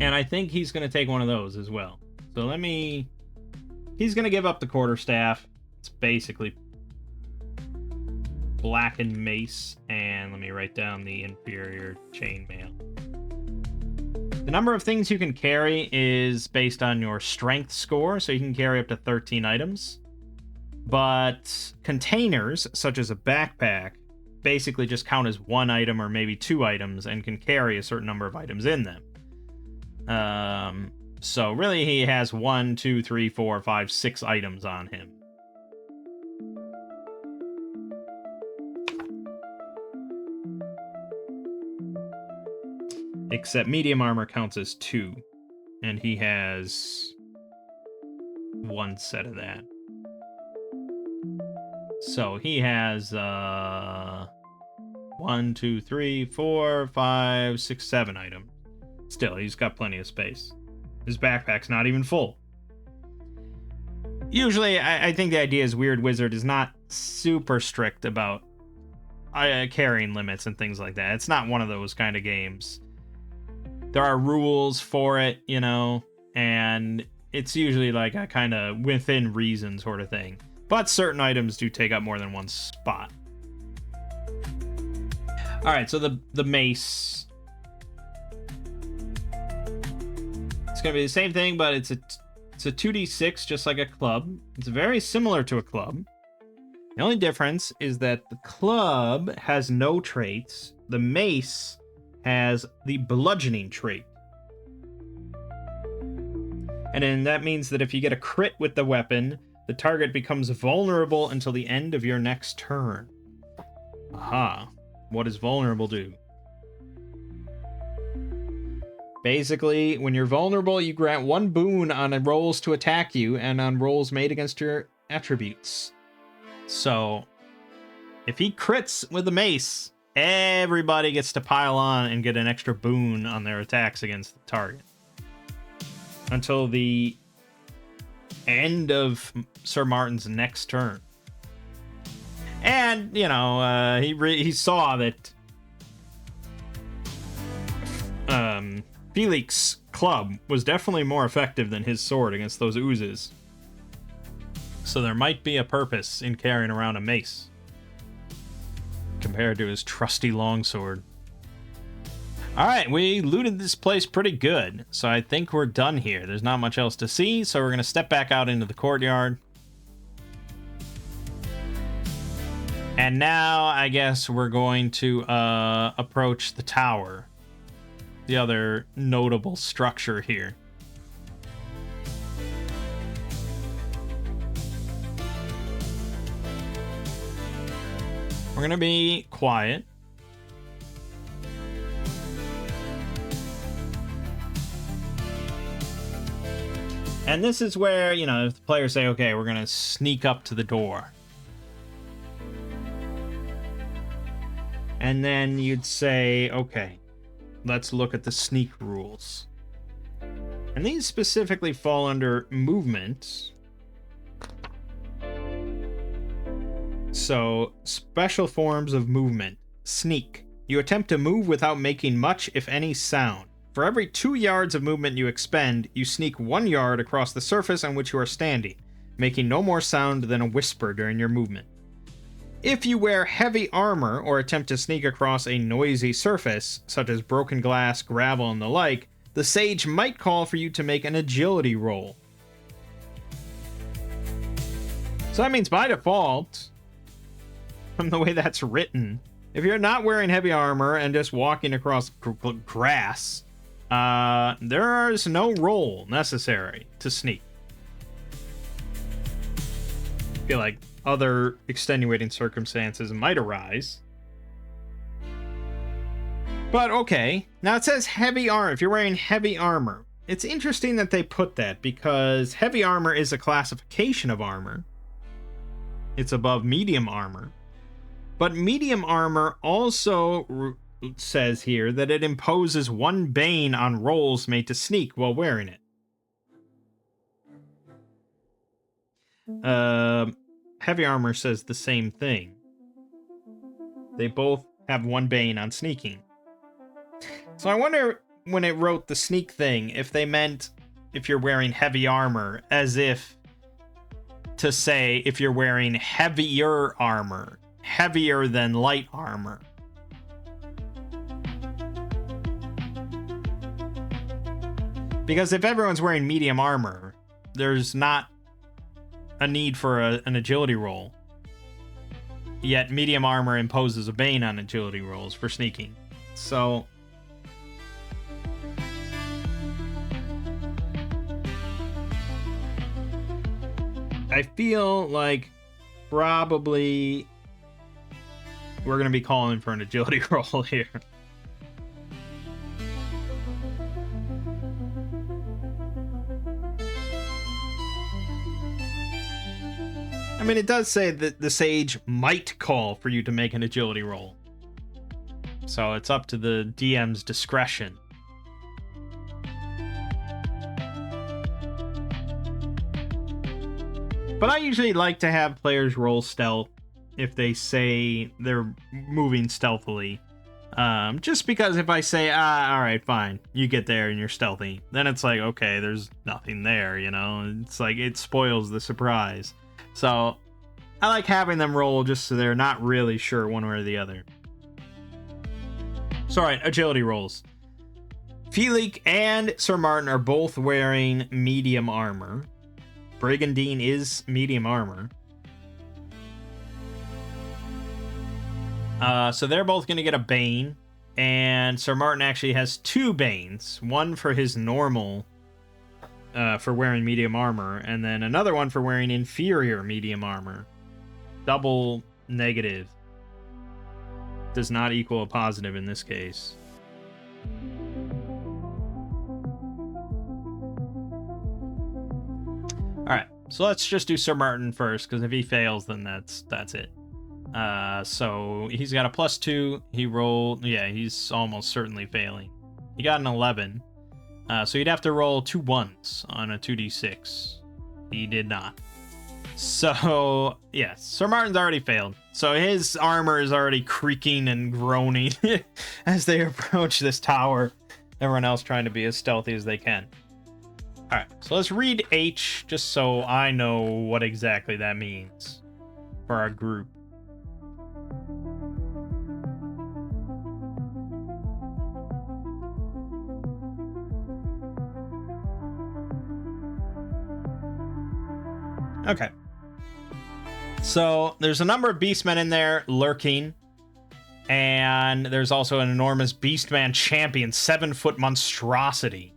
And I think he's going to take one of those as well. So he's going to give up the quarterstaff. It's basically blackened mace. And let me write down the inferior chainmail. The number of things you can carry is based on your strength score, so you can carry up to 13 items. But containers, such as a backpack, basically just count as one item or maybe two items and can carry a certain number of items in them. So really he has 1, 2, 3, 4, 5, 6 items on him. Except medium armor counts as 2, and he has 1 set of that. So he has 1, 2, 3, 4, 5, 6, 7 items. Still, he's got plenty of space. His backpack's not even full. Usually, I think the idea is Weird Wizard is not super strict about carrying limits and things like that. It's not one of those kind of games. There are rules for it, you know, and it's usually like a kind of within reason sort of thing. But certain items do take up more than one spot. All right, so the mace. It's going to be the same thing, but it's a 2d6, just like a club. It's very similar to a club. The only difference is that the club has no traits. The mace has the bludgeoning trait. And then that means that if you get a crit with the weapon, the target becomes vulnerable until the end of your next turn. Aha. What does vulnerable do? Basically, when you're vulnerable, you grant 1 boon on rolls to attack you and on rolls made against your attributes. So, if he crits with the mace, everybody gets to pile on and get an extra boon on their attacks against the target. Until the end of Sir Martin's next turn. And, you know, he saw that Felix's club was definitely more effective than his sword against those oozes. So there might be a purpose in carrying around a mace compared to his trusty longsword. Alright, we looted this place pretty good, so I think we're done here. There's not much else to see, so we're going to step back out into the courtyard. And now, I guess we're going to approach the tower. The other notable structure here. We're going to be quiet. And this is where, you know, if the players say, okay, we're going to sneak up to the door. And then you'd say, okay, let's look at the sneak rules. And these specifically fall under movement. So, special forms of movement. Sneak. You attempt to move without making much, if any, sound. For every 2 yards of movement you expend, you sneak 1 yard across the surface on which you are standing, making no more sound than a whisper during your movement. If you wear heavy armor or attempt to sneak across a noisy surface, such as broken glass, gravel, and the like, the sage might call for you to make an agility roll. So that means by default, from the way that's written, if you're not wearing heavy armor and just walking across grass, there is no roll necessary to sneak. I feel like other extenuating circumstances might arise. But okay, now it says heavy armor. If you're wearing heavy armor, it's interesting that they put that because heavy armor is a classification of armor. It's above medium armor. But medium armor also says here that it imposes 1 bane on rolls made to sneak while wearing it. Heavy armor says the same thing. They both have 1 Bane on sneaking. So I wonder when it wrote the sneak thing if they meant if you're wearing heavy armor as if to say if you're wearing heavier armor, heavier than light armor. Because if everyone's wearing medium armor, there's not a need for an agility roll. Yet medium armor imposes a bane on agility rolls for sneaking. So I feel like probably we're going to be calling for an agility roll here. I mean, it does say that the Sage might call for you to make an agility roll. So it's up to the DM's discretion. But I usually like to have players roll stealth if they say they're moving stealthily. Just because if I say, alright, fine, you get there and you're stealthy, then it's like, okay, there's nothing there, you know? It's like, it spoils the surprise. So, I like having them roll just so they're not really sure one way or the other. So, alright, agility rolls. Felix and Sir Martin are both wearing medium armor. Brigandine is medium armor. So they're both going to get a Bane. And Sir Martin actually has 2 Banes. One for his normal, for wearing medium armor. And then another one for wearing inferior medium armor. Double negative. Does not equal a positive in this case. Alright, so let's just do Sir Martin first, because if he fails, then that's it. So he's got a +2. He rolled, yeah, he's almost certainly failing. He got an 11. So he'd have to roll 2 1s on a 2d6. He did not. So, yeah, Sir Martin's already failed. So his armor is already creaking and groaning as they approach this tower. Everyone else trying to be as stealthy as they can. Alright, so let's read H, just so I know what exactly that means for our group. Okay. So, there's a number of beastmen in there lurking. And there's also an enormous Beastman champion, 7-foot monstrosity.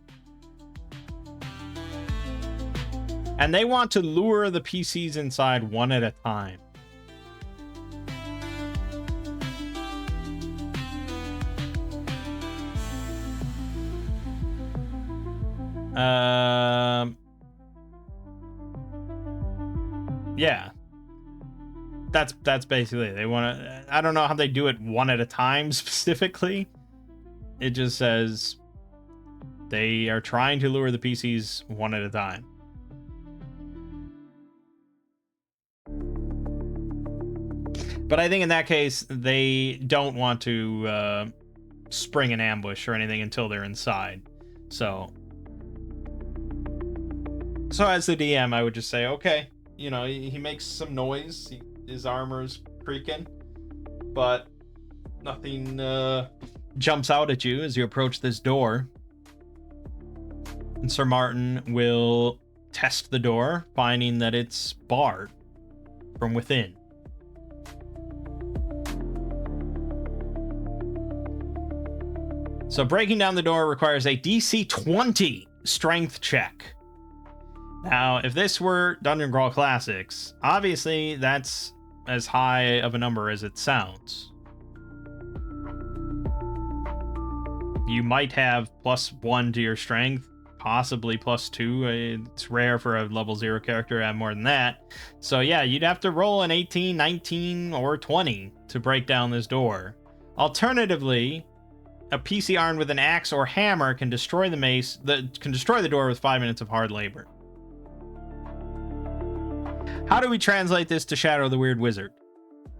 And they want to lure the PCs inside one at a time. Yeah. That's basically it. They want to... I don't know how they do it one at a time specifically. It just says they are trying to lure the PCs one at a time. But I think in that case, they don't want to spring an ambush or anything until they're inside. So as the DM, I would just say, okay, you know, he makes some noise. His armor's creaking, but nothing jumps out at you as you approach this door. And Sir Martin will test the door, finding that it's barred from within. So breaking down the door requires a DC 20 strength check. Now, if this were Dungeon Crawl Classics, obviously that's as high of a number as it sounds. You might have +1 to your strength, possibly +2. It's rare for a level 0 character to have more than that. So yeah, you'd have to roll an 18, 19, or 20 to break down this door. Alternatively, a PC armed with an axe or hammer can destroy the door with 5 minutes of hard labor. How do we translate this to Shadow the Weird Wizard,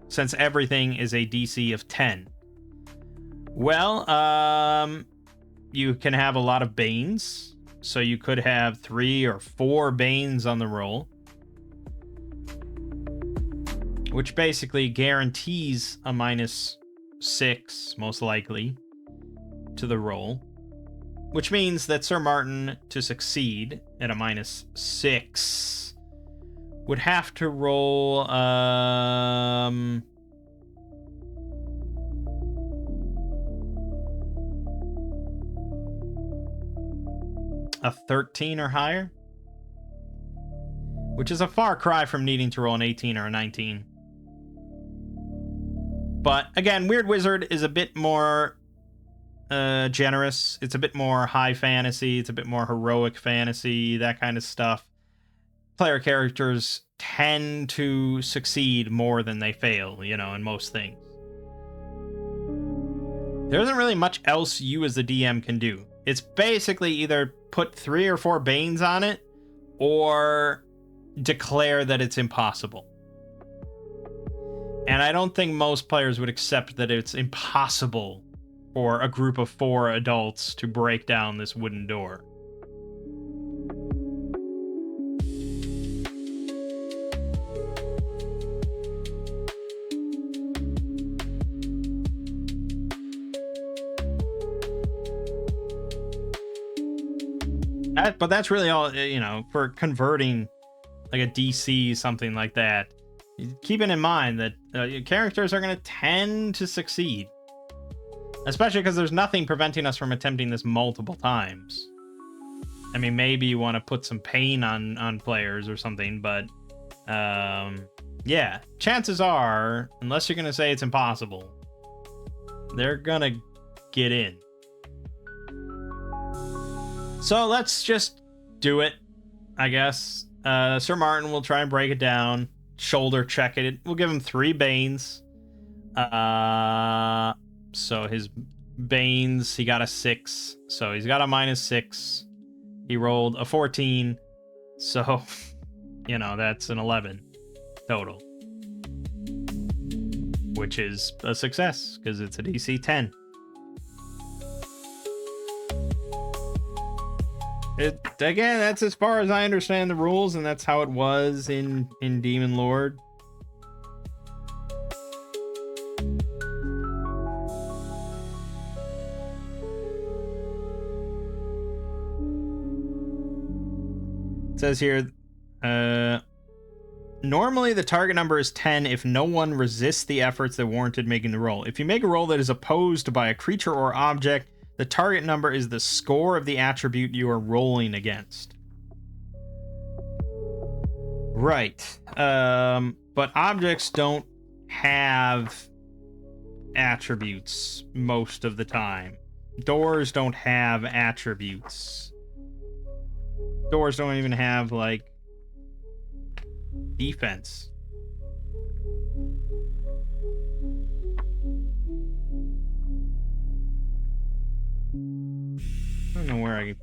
since everything is a DC of 10? Well, you can have a lot of Banes, so you could have 3 or 4 Banes on the roll, which basically guarantees a -6, most likely, to the roll, which means that Sir Martin, to succeed at a -6, would have to roll a 13 or higher, which is a far cry from needing to roll an 18 or a 19. But again, Weird Wizard is a bit more generous. It's a bit more high fantasy. It's a bit more heroic fantasy, that kind of stuff. Player characters tend to succeed more than they fail, you know, in most things. There isn't really much else you as the DM can do. It's basically either put 3 or 4 Banes on it, or declare that it's impossible. And I don't think most players would accept that it's impossible for a group of 4 adults to break down this wooden door. But that's really all, you know, for converting like a DC, something like that. Keeping in mind that your characters are going to tend to succeed. Especially because there's nothing preventing us from attempting this multiple times. I mean, maybe you want to put some pain on players or something, but yeah, chances are, unless you're going to say it's impossible, they're going to get in. So let's just do it, I guess. Sir Martin will try and break it down, shoulder check it. We'll give him 3 Banes. So his Banes, he got a 6. So he's got a -6. He rolled a 14. So, you know, that's an 11 total. Which is a success, because it's a DC 10. Again, that's as far as I understand the rules, and that's how it was in Demon Lord. It says here, normally the target number is 10 if no one resists the efforts that warranted making the roll. If you make a roll that is opposed by a creature or object, the target number is the score of the attribute you are rolling against. Right. But objects don't have attributes most of the time. Doors don't have attributes. Doors don't even have, like, defense. I don't know where I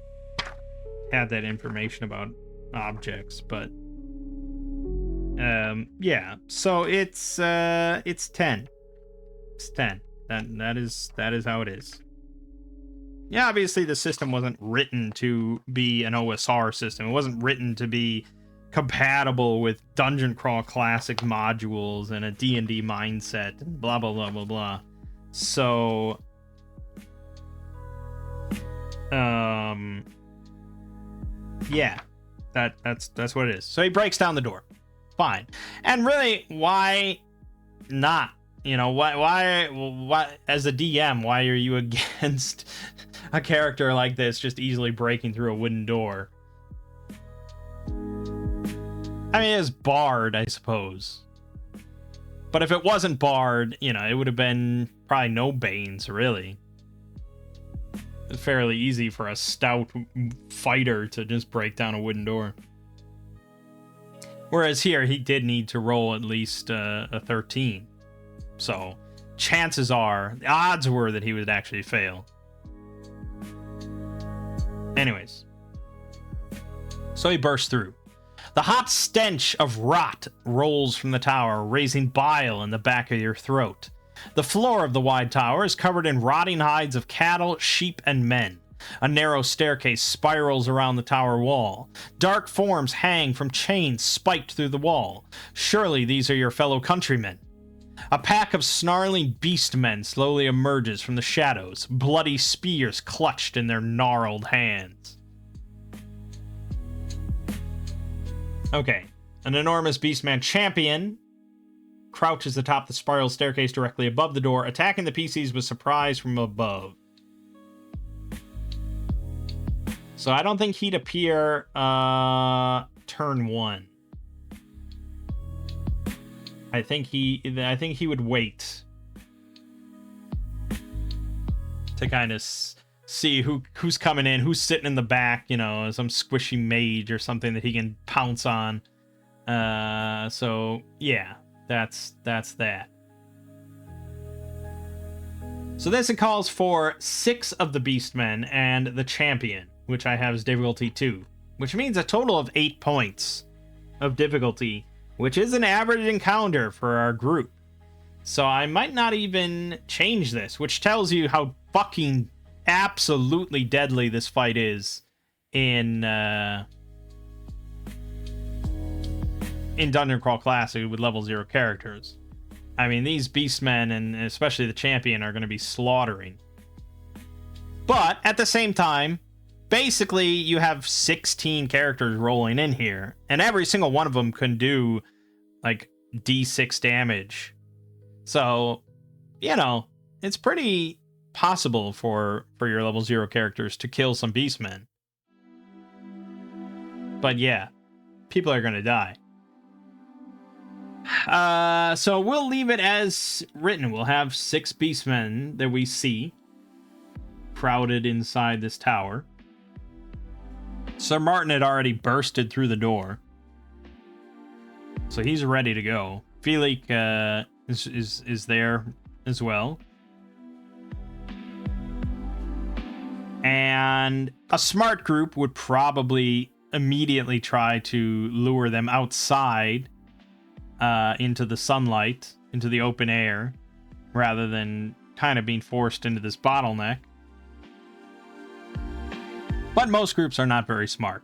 had that information about objects, but yeah. So it's 10. It's 10. That is how it is. Yeah, obviously the system wasn't written to be an OSR system. It wasn't written to be compatible with Dungeon Crawl Classic modules and a D&D mindset and blah blah blah blah blah. So yeah, that's what it is. So he breaks down the door. Fine. And really, why not? You know, why as a DM, why are you against a character like this just easily breaking through a wooden door? I mean, it's barred, I suppose. But if it wasn't barred, you know, it would have been probably no Banes, really. It's fairly easy for a stout fighter to just break down a wooden door. Whereas here, he did need to roll at least a 13. So, chances are, the odds were that he would actually fail. Anyways. So he bursts through. The hot stench of rot rolls from the tower, raising bile in the back of your throat. The floor of the wide tower is covered in rotting hides of cattle, sheep, and men. A narrow staircase spirals around the tower wall. Dark forms hang from chains spiked through the wall. Surely these are your fellow countrymen. A pack of snarling beast men slowly emerges from the shadows, bloody spears clutched in their gnarled hands. Okay, an enormous beastman champion crouches atop the spiral staircase directly above the door, attacking the PCs with surprise from above. So I don't think he'd appear turn 1. I think he would wait to kind of see who's coming in, who's sitting in the back, you know, some squishy mage or something that he can pounce on. So yeah, that's that. So this calls for 6 of the Beastmen and the champion, which I have as difficulty 2, which means a total of 8 points of difficulty, which is an average encounter for our group. So I might not even change this, which tells you how fucking absolutely deadly this fight is in Dungeon Crawl Classic with level 0 characters. I mean, these Beastmen, and especially the champion, are going to be slaughtering. But at the same time, basically you have 16 characters rolling in here, and every single one of them can do like D6 damage. So, you know, it's pretty possible for your level 0 characters to kill some Beastmen. But yeah, people are going to die. So we'll leave it as written. We'll have 6 Beastmen that we see crowded inside this tower. Sir Martin had already bursted through the door, so he's ready to go. Felix is there as well. And a smart group would probably immediately try to lure them outside into the sunlight, into the open air, rather than kind of being forced into this bottleneck. But most groups are not very smart.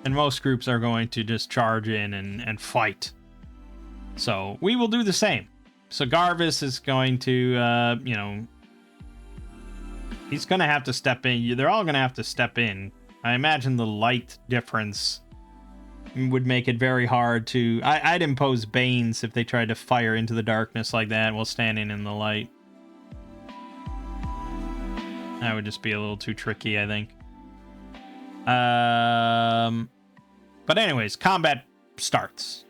And most groups are going to just charge in and fight. So we will do the same. So Garvis is going to, he's going to have to step in. They're all going to have to step in. I imagine the light difference would make it very hard to... I'd impose Banes if they tried to fire into the darkness like that while standing in the light. That would just be a little too tricky, I think. But anyways, combat starts.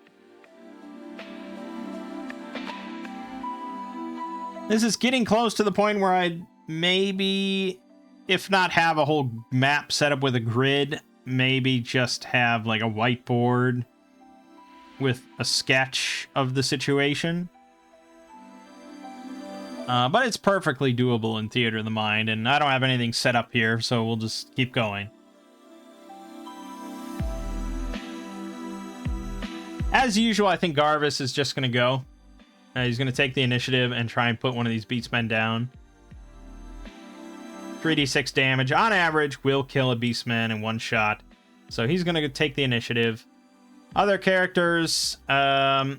This is getting close to the point where I'd maybe, if not have a whole map set up with a grid, maybe just have like a whiteboard with a sketch of the situation. But it's perfectly doable in Theater of the Mind, and I don't have anything set up here, so we'll just keep going. As usual, I think Garvis is just going to go. He's going to take the initiative and try and put one of these Beastmen down. 3d6 damage, on average, will kill a Beastman in one shot. So he's going to take the initiative. Other characters, I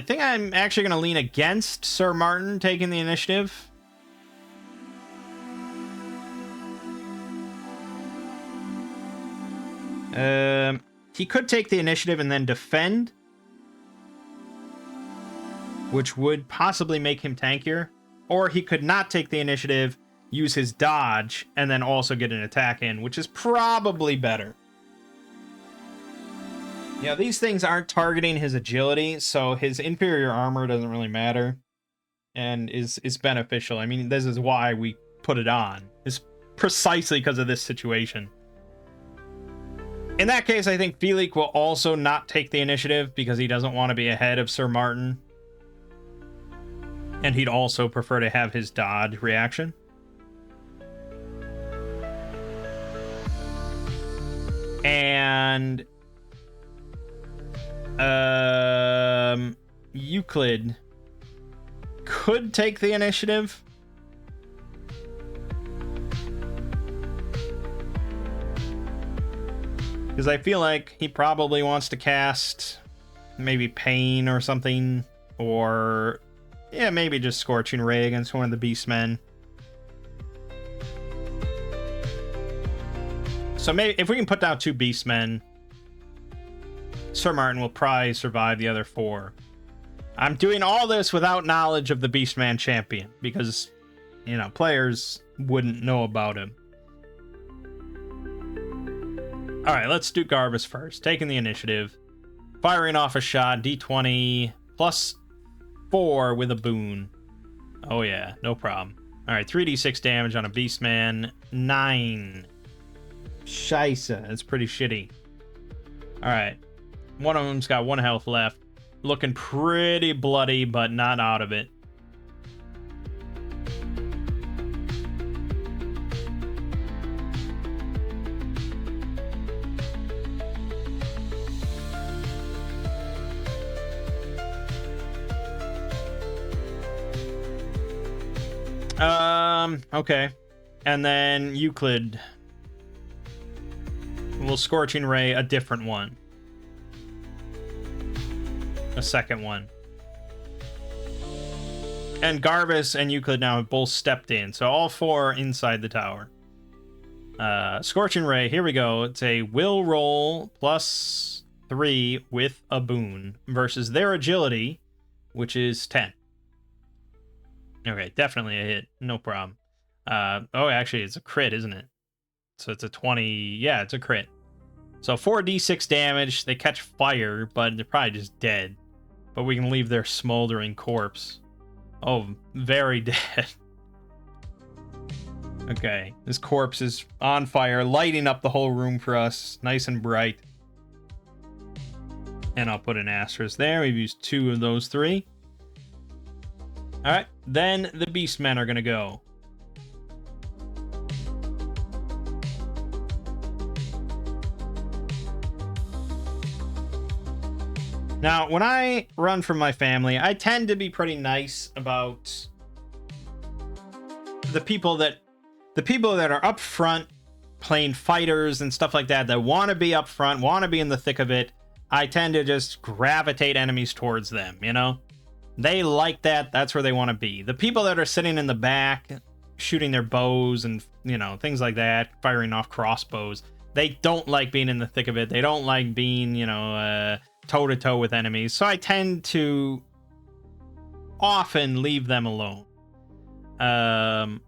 think I'm actually going to lean against Sir Martin taking the initiative. He could take the initiative and then defend, which would possibly make him tankier. Or he could not take the initiative, use his dodge, and then also get an attack in, which is probably better. Yeah, these things aren't targeting his agility, so his inferior armor doesn't really matter, and is beneficial. I mean, this is why we put it on. It's precisely because of this situation. In that case, I think Felix will also not take the initiative because he doesn't want to be ahead of Sir Martin. And he'd also prefer to have his dodge reaction. And Euclid could take the initiative. Because I feel like he probably wants to cast maybe Pain or something. Or, yeah, maybe just Scorching Ray against one of the Beastmen. So maybe if we can put down 2 Beastmen, Sir Martin will probably survive the other 4. I'm doing all this without knowledge of the Beastman champion. Because, you know, players wouldn't know about him. Alright, let's do Garvis first. Taking the initiative. Firing off a shot. D20 plus 4 with a boon. Oh yeah, no problem. Alright, 3d6 damage on a Beastman. 9. Scheisse. That's pretty shitty. Alright. One of them's got 1 health left. Looking pretty bloody, but not out of it. Okay. And then Euclid will Scorching Ray a different one. A second one. And Garvis and Euclid now have both stepped in. So all 4 are inside the tower. Scorching Ray, here we go. It's a will roll plus 3 with a boon versus their agility, which is 10. Okay, definitely a hit. No problem. Oh, actually, it's a crit, isn't it? So it's a 20. Yeah, it's a crit. So 4d6 damage. They catch fire, but they're probably just dead. But we can leave their smoldering corpse. Oh, very dead. Okay, this corpse is on fire, lighting up the whole room for us. Nice and bright. And I'll put an asterisk there. We've used 2 of those 3. Alright, then the Beastmen are going to go. Now, when I run from my family, I tend to be pretty nice about the people that are up front playing fighters and stuff like that want to be up front, want to be in the thick of it. I tend to just gravitate enemies towards them, you know? They like that. That's where they want to be. The people that are sitting in the back, shooting their bows and, you know, things like that, firing off crossbows, they don't like being in the thick of it. They don't like being, you know, toe-to-toe with enemies. So I tend to often leave them alone. I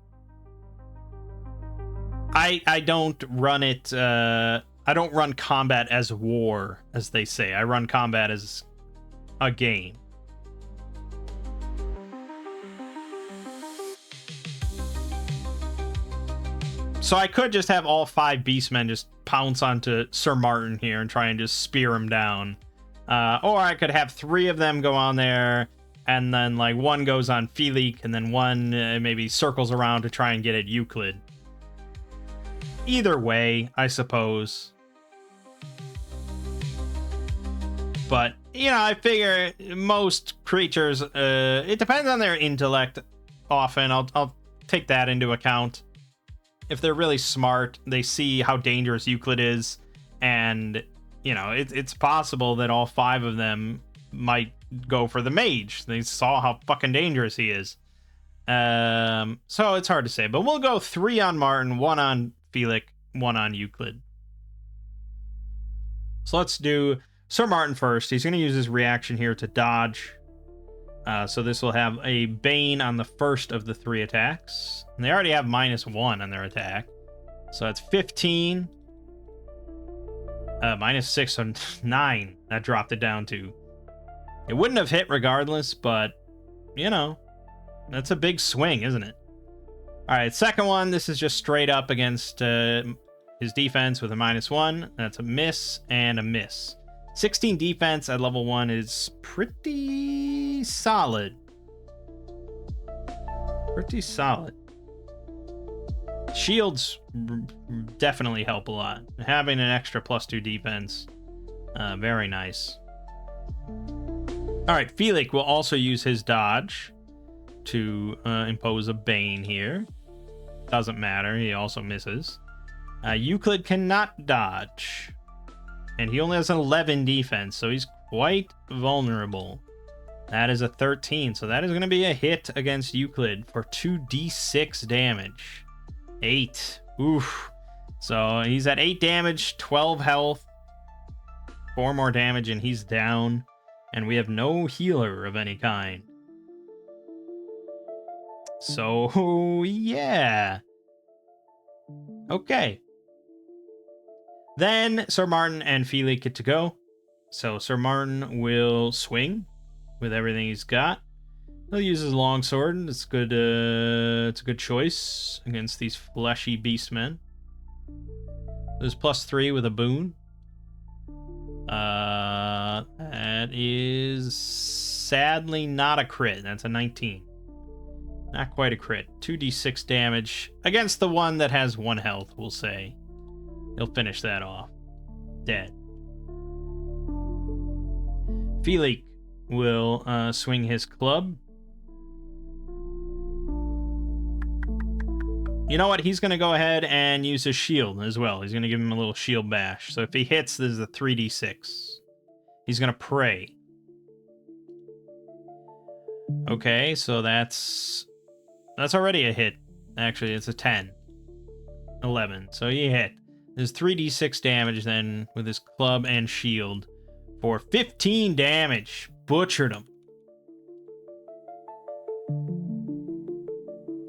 don't run it... I don't run combat as war, as they say. I run combat as a game. So I could just have all 5 Beastmen just pounce onto Sir Martin here and try and just spear him down. Or I could have 3 of them go on there, and then like one goes on Felix, and then one maybe circles around to try and get at Euclid. Either way, I suppose. But, you know, I figure most creatures, it depends on their intellect often. I'll take that into account. If they're really smart, they see how dangerous Euclid is, and, you know, it's possible that all 5 of them might go for the mage. They saw how fucking dangerous he is. So it's hard to say, but we'll go 3 on Martin, 1 on Felix, 1 on Euclid. So let's do Sir Martin first. He's going to use his reaction here to dodge. So this will have a Bane on the first of the 3 attacks. And they already have -1 on their attack. So that's 15. -6 on 9. That dropped it down to. It wouldn't have hit regardless, but, you know, that's a big swing, isn't it? Alright, second one. This is just straight up against his defense with a -1. That's a miss and a miss. 16 defense at level 1 is pretty solid. Pretty solid. Shields definitely help a lot. Having an extra +2 defense, very nice. All right, Felix will also use his dodge to impose a Bane here. Doesn't matter, he also misses. Euclid cannot dodge. And he only has an 11 defense, so he's quite vulnerable. That is a 13, so that is going to be a hit against Euclid for 2d6 damage. 8. Oof. So he's at 8 damage, 12 health, 4 more damage, and he's down. And we have no healer of any kind. So, yeah. Okay. Then Sir Martin and Felix get to go. So Sir Martin will swing with everything he's got. He'll use his longsword. It's good. It's a good choice against these fleshy beastmen. There's +3 with a boon. That is sadly not a crit. That's a 19. Not quite a crit. 2d6 damage against the one that has 1 health, we'll say. He'll finish that off. Dead. Felix will swing his club. You know what? He's going to go ahead and use his shield as well. He's going to give him a little shield bash. So if he hits, this is a 3d6. He's going to pray. Okay, so that's already a hit. Actually, it's a 10. 11. So he hit. There's 3d6 damage then with his club and shield for 15 damage. Butchered him.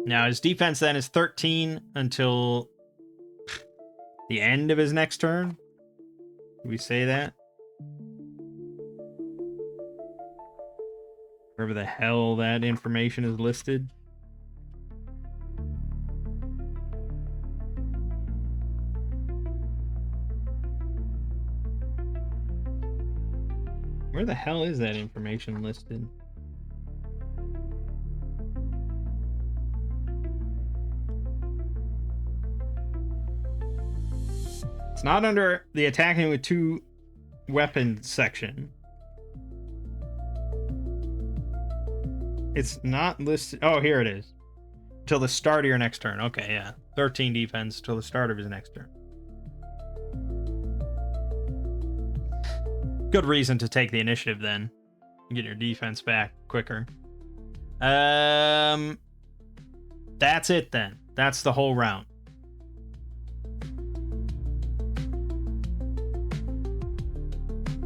Now, his defense then is 13 until the end of his next turn. Did we say that? Wherever the hell that information is listed. Where the hell is that information listed? It's not under the attacking with 2 weapons section. It's not listed. Oh, here it is. Till the start of your next turn. Okay, yeah. 13 defense till the start of his next turn. Good reason to take the initiative then. Get your defense back quicker. That's it then. That's the whole round.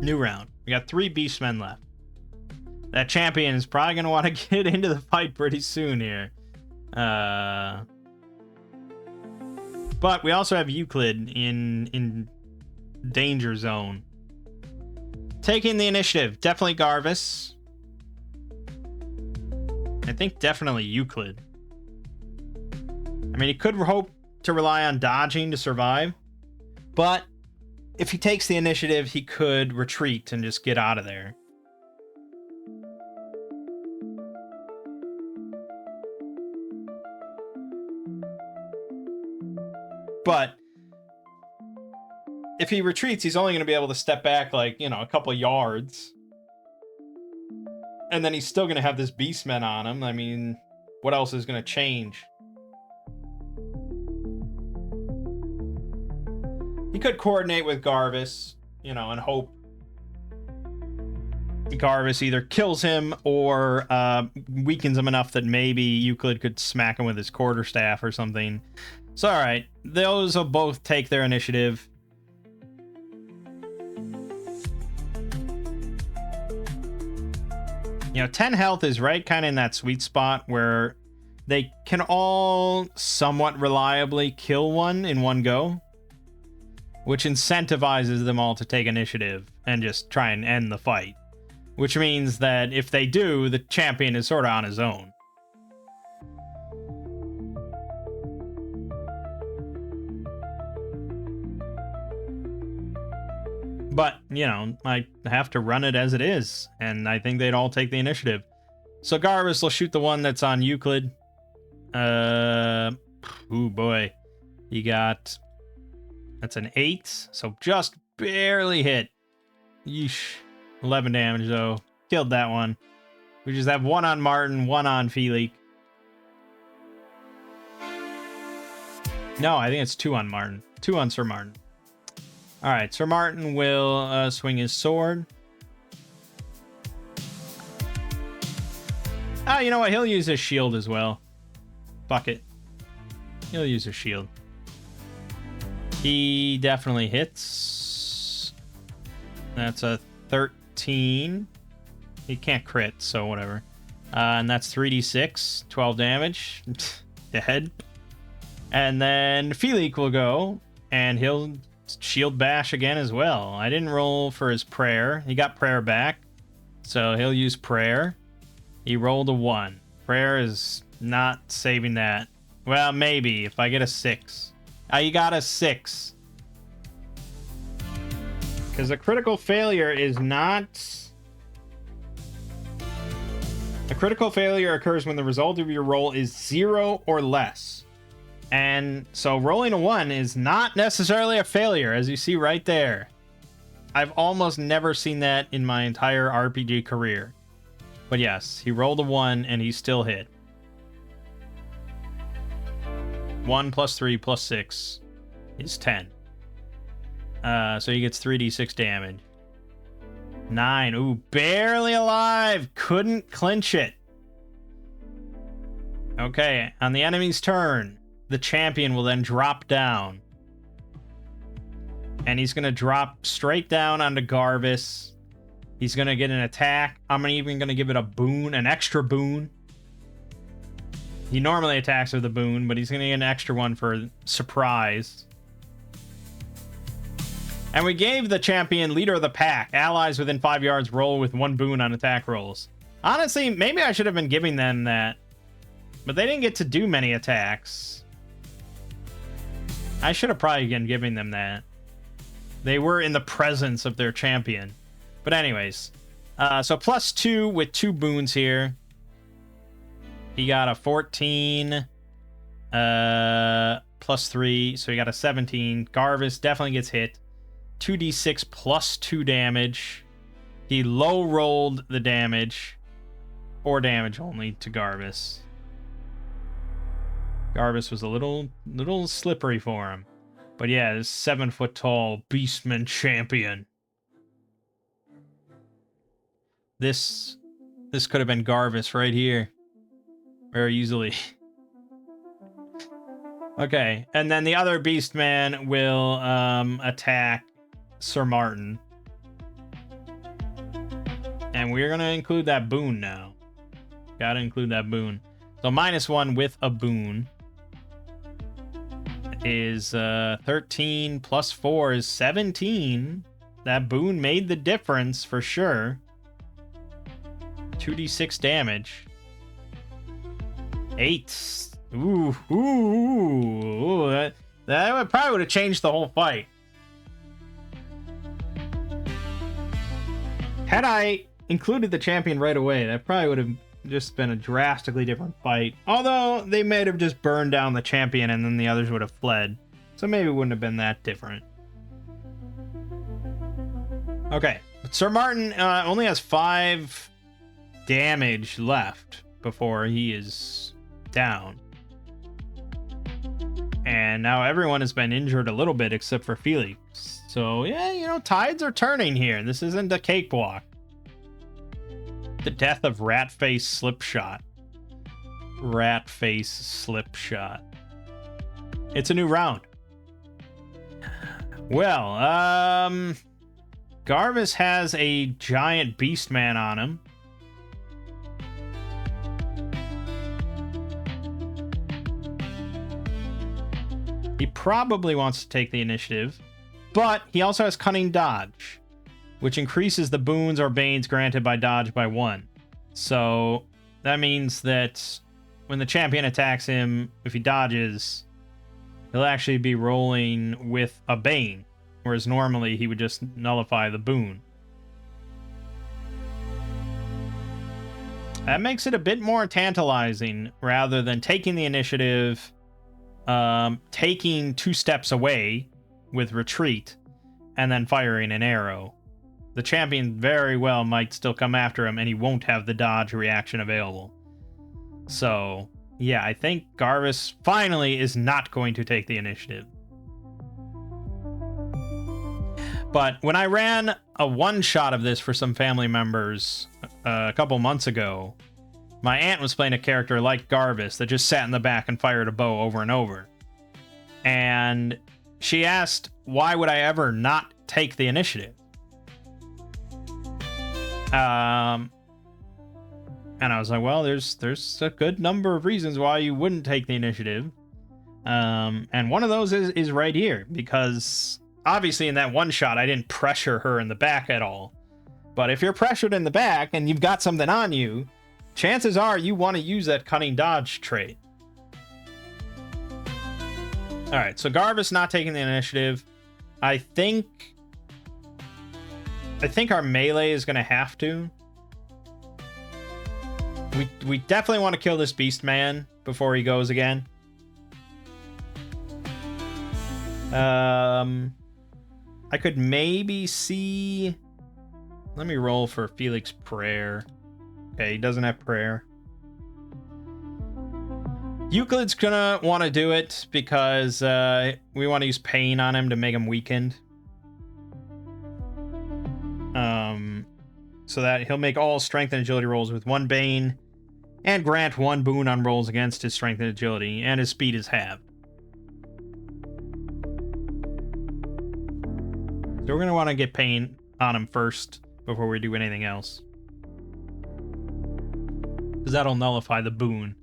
New round. We got 3 beastmen left. That champion is probably going to want to get into the fight pretty soon here. But we also have Euclid in danger zone. Taking the initiative. Definitely Garvis. I think definitely Euclid. I mean, he could hope to rely on dodging to survive. But if he takes the initiative, he could retreat and just get out of there. But if he retreats, he's only going to be able to step back like, a couple yards. And then he's still going to have this beastman on him. I mean, what else is going to change? He could coordinate with Garvis, and hope Garvis either kills him or weakens him enough that maybe Euclid could smack him with his quarterstaff or something. So, all right. Those will both take their initiative. You know, 10 health is right kind of in that sweet spot where they can all somewhat reliably kill one in one go, which incentivizes them all to take initiative and just try and end the fight. Which means that if they do, the champion is sort of on his own. But, you know, I have to run it as it is, and I think they'd all take the initiative. So Garvis will shoot the one that's on Euclid. Oh boy. You got... That's an 8, so just barely hit. Yeesh. 11 damage, though. Killed that one. We just have 1 on Martin, 1 on Felix. No, I think it's 2 on Martin. 2 on Sir Martin. Alright, Sir Martin will swing his sword. Oh, you know what? He'll use his shield as well. Fuck it. He'll use his shield. He definitely hits. That's a 13. He can't crit, so whatever. And that's 3d6, 12 damage. Dead. And then Felix will go, and he'll shield bash again as well. I didn't roll for his prayer. He got prayer back, so he'll use prayer. He rolled a 1. Prayer is not saving that. Well, maybe if I get a 6. You got a 6. Because a critical failure is not... A critical failure occurs when the result of your roll is 0 or less. And so rolling a 1 is not necessarily a failure, as you see right there. I've almost never seen that in my entire RPG career. But yes, he rolled a 1 and he still hit. 1 plus 3 plus 6 is 10. So he gets 3d6 damage. 9. Ooh, barely alive. Couldn't clinch it. Okay, on the enemy's turn, the champion will then drop down. And he's going to drop straight down onto Garvis. He's going to get an attack. I'm even going to give it a boon, an extra boon. He normally attacks with a boon, but he's going to get an extra one for surprise. And we gave the champion leader of the pack. Allies within 5 yards roll with 1 boon on attack rolls. Honestly, maybe I should have been giving them that. But they didn't get to do many attacks. I should have probably been giving them that. They were in the presence of their champion. But anyways. So plus 2 with 2 boons here. He got a 14. Plus 3. So he got a 17. Garvis definitely gets hit. 2d6 plus 2 damage. He low rolled the damage. 4 damage only to Garvis. Garvis was a little slippery for him. But yeah, this 7-foot-tall Beastman champion. This could have been Garvis right here. Very easily. Okay, and then the other Beastman will attack Sir Martin. And we're going to include that boon now. Gotta include that boon. So -1 with a boon is 13 plus 4 is 17. That boon made the difference for sure. 2d6 damage. 8. Ooh, that probably would have changed the whole fight. Had I included the champion right away, that probably would have just been a drastically different fight. Although, they may have just burned down the champion and then the others would have fled. So maybe it wouldn't have been that different. Okay, but Sir Martin only has 5 damage left before he is down. And now everyone has been injured a little bit except for Felix. So, yeah, you know, tides are turning here. This isn't a cakewalk. The death of Ratface Slipshot. Ratface Slipshot. It's a new round. Well, Garvis has a giant Beastman on him. He probably wants to take the initiative, but he also has Cunning Dodge, which increases the boons or banes granted by dodge by 1. So that means that when the champion attacks him, if he dodges, he'll actually be rolling with a bane, whereas normally he would just nullify the boon. That makes it a bit more tantalizing rather than taking the initiative, taking 2 steps away with retreat, and then firing an arrow. the champion very well might still come after him, and he won't have the dodge reaction available. So, yeah, I think Garvis finally is not going to take the initiative. But when I ran a one-shot of this for some family members a couple months ago, my aunt was playing a character like Garvis that just sat in the back and fired a bow over and over. And she asked, why would I ever not take the initiative? And I was like, well, there's a good number of reasons why you wouldn't take the initiative. And one of those is right here, because obviously in that one shot, I didn't pressure her in the back at all. But if you're pressured in the back and you've got something on you, chances are you want to use that cunning dodge trait. All right, so Garvis not taking the initiative. I think our melee is going to have to. We definitely want to kill this beast man before he goes again. I could maybe see... Let me roll for Felix Prayer. Okay, he doesn't have Prayer. Euclid's gonna want to do it because we want to use Pain on him to make him weakened. So that he'll make all Strength and Agility rolls with 1 Bane, and grant 1 boon on rolls against his Strength and Agility, and his speed is halved. So we're gonna want to get Pain on him first before we do anything else, because that'll nullify the boon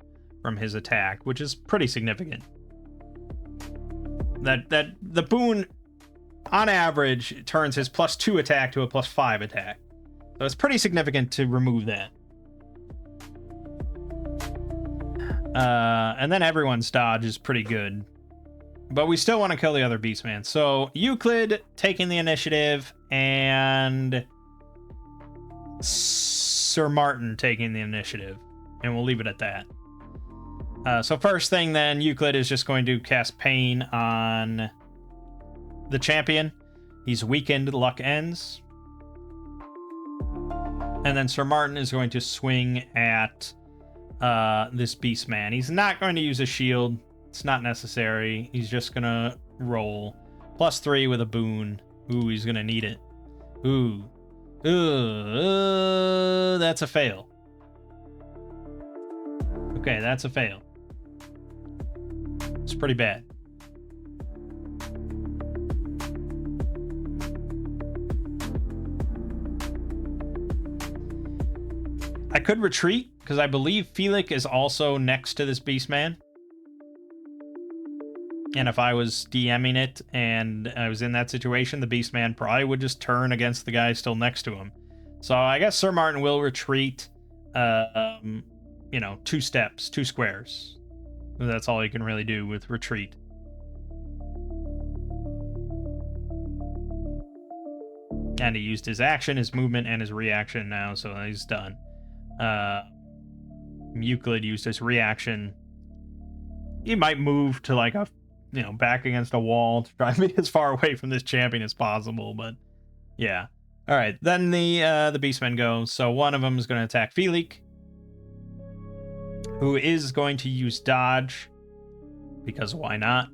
from his attack, which is pretty significant. That the boon, on average, turns his +2 attack to a +5 attack. So it's pretty significant to remove that. And then everyone's dodge is pretty good. But we still want to kill the other Beastman. So Euclid taking the initiative, and Sir Martin taking the initiative. And we'll leave it at that. So first thing then, Euclid is just going to cast Pain on the champion. He's weakened, luck ends. And then Sir Martin is going to swing at this Beastman. He's not going to use a shield. It's not necessary. He's just going to roll. +3 with a boon. Ooh, he's going to need it. Ooh. That's a fail. Okay, that's a fail. It's pretty bad. I could retreat, because I believe Felix is also next to this Beastman. And if I was DMing it and I was in that situation, the Beastman probably would just turn against the guy still next to him. So I guess Sir Martin will retreat, 2 steps, 2 squares. That's all you can really do with retreat. And he used his action, his movement, and his reaction now, so he's done. Euclid used his reaction. He might move to like a, back against a wall to try to be as far away from this champion as possible, but yeah. All right, then the Beastmen go. So one of them is going to attack Felix, who is going to use dodge, because why not?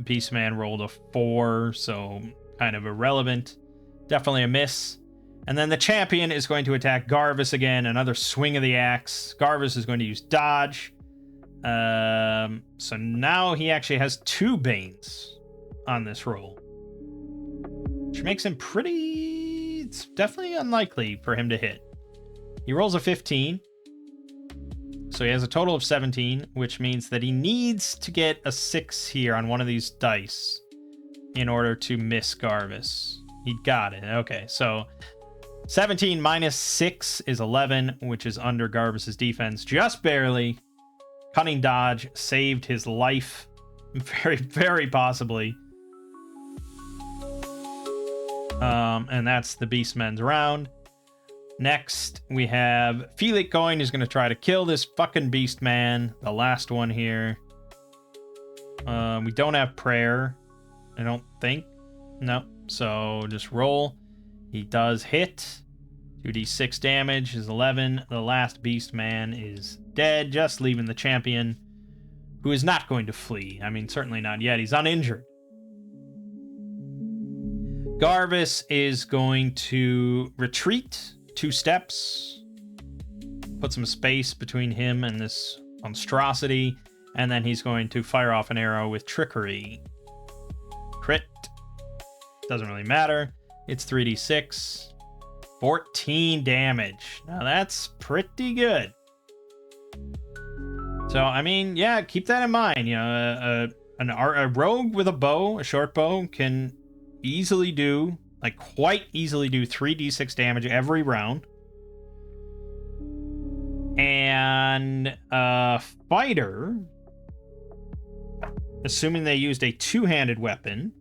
Beastman rolled a 4, so kind of irrelevant. Definitely a miss. And then the champion is going to attack Garvis again, another swing of the axe. Garvis is going to use dodge. So now he actually has 2 Banes on this roll, which makes him it's definitely unlikely for him to hit. He rolls a 15. So he has a total of 17, which means that he needs to get a 6 here on one of these dice in order to miss Garvis. He got it. Okay, so 17 minus 6 is 11, which is under Garvis's defense. Just barely. Cunning dodge saved his life. Very, very possibly. And that's the Beastmen's round. Next, we have Felix going. He's going to try to kill this fucking Beastman. The last one here. We don't have prayer, I don't think. No, So just roll. He does hit. 2d6 damage is 11. The last beast man is dead, just leaving the champion, who is not going to flee. I mean, certainly not yet. He's uninjured. Garvis is going to retreat 2 steps, put some space between him and this monstrosity, and then he's going to fire off an arrow with trickery. Crit. Doesn't really matter. It's 3d6. 14 damage. Now that's pretty good. So, I mean, yeah, keep that in mind. You know, a rogue with a bow, a short bow, can easily do, like quite easily do 3d6 damage every round. And a fighter, assuming they used a two-handed weapon,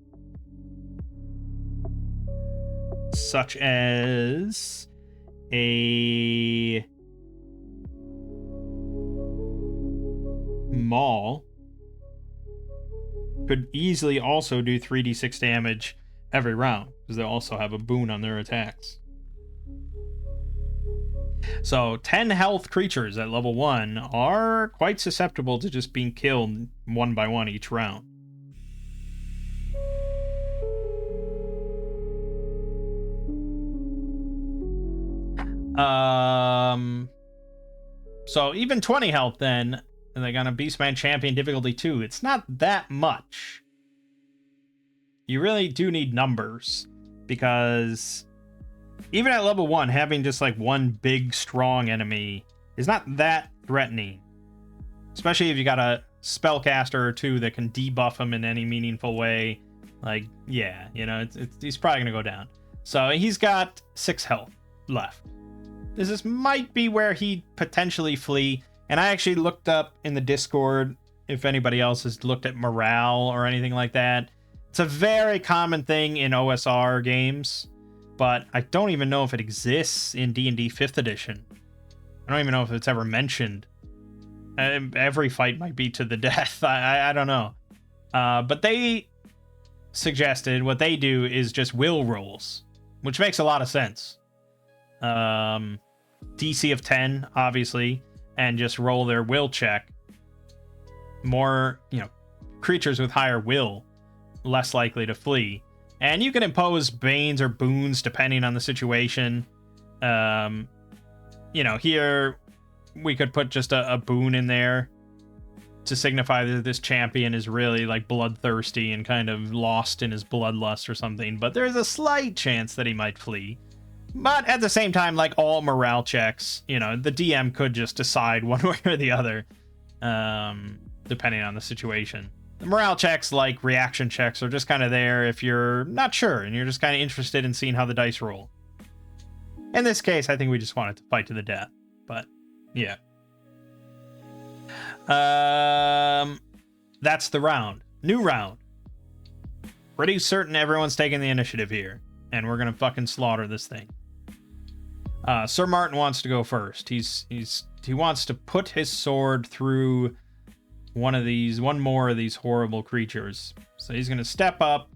such as a maul, could easily also do 3d6 damage every round, because they also have a boon on their attacks. So 10 health creatures at level 1 are quite susceptible to just being killed one by one each round. So even 20 health then, and they got a Beastman Champion difficulty 2. It's not that much. You really do need numbers, because even at level 1, having just like one big strong enemy is not that threatening. Especially if you got a spellcaster or 2 that can debuff him in any meaningful way. Like, yeah, you know, he's probably gonna go down. So he's got 6 health left. This might be where he'd potentially flee. And I actually looked up in the Discord if anybody else has looked at morale or anything like that. It's a very common thing in OSR games, but I don't even know if it exists in D&D 5th edition. I don't even know if it's ever mentioned. Every fight might be to the death. I don't know. But they suggested what they do is just will rolls, which makes a lot of sense. DC of 10, obviously, and just roll their will check. More, creatures with higher will, less likely to flee. And you can impose banes or boons depending on the situation. Here we could put just a boon in there to signify that this champion is really like bloodthirsty and kind of lost in his bloodlust or something. But there's a slight chance that he might flee. But at the same time, like all morale checks, the DM could just decide one way or the other, depending on the situation. The morale checks, like reaction checks, are just kind of there if you're not sure and you're just kind of interested in seeing how the dice roll. In this case, I think we just wanted to fight to the death. But, yeah. That's the round. New round. Pretty certain everyone's taking the initiative here. And we're gonna fucking slaughter this thing. Sir Martin wants to go first. He wants to put his sword through one more of these horrible creatures. So he's gonna step up,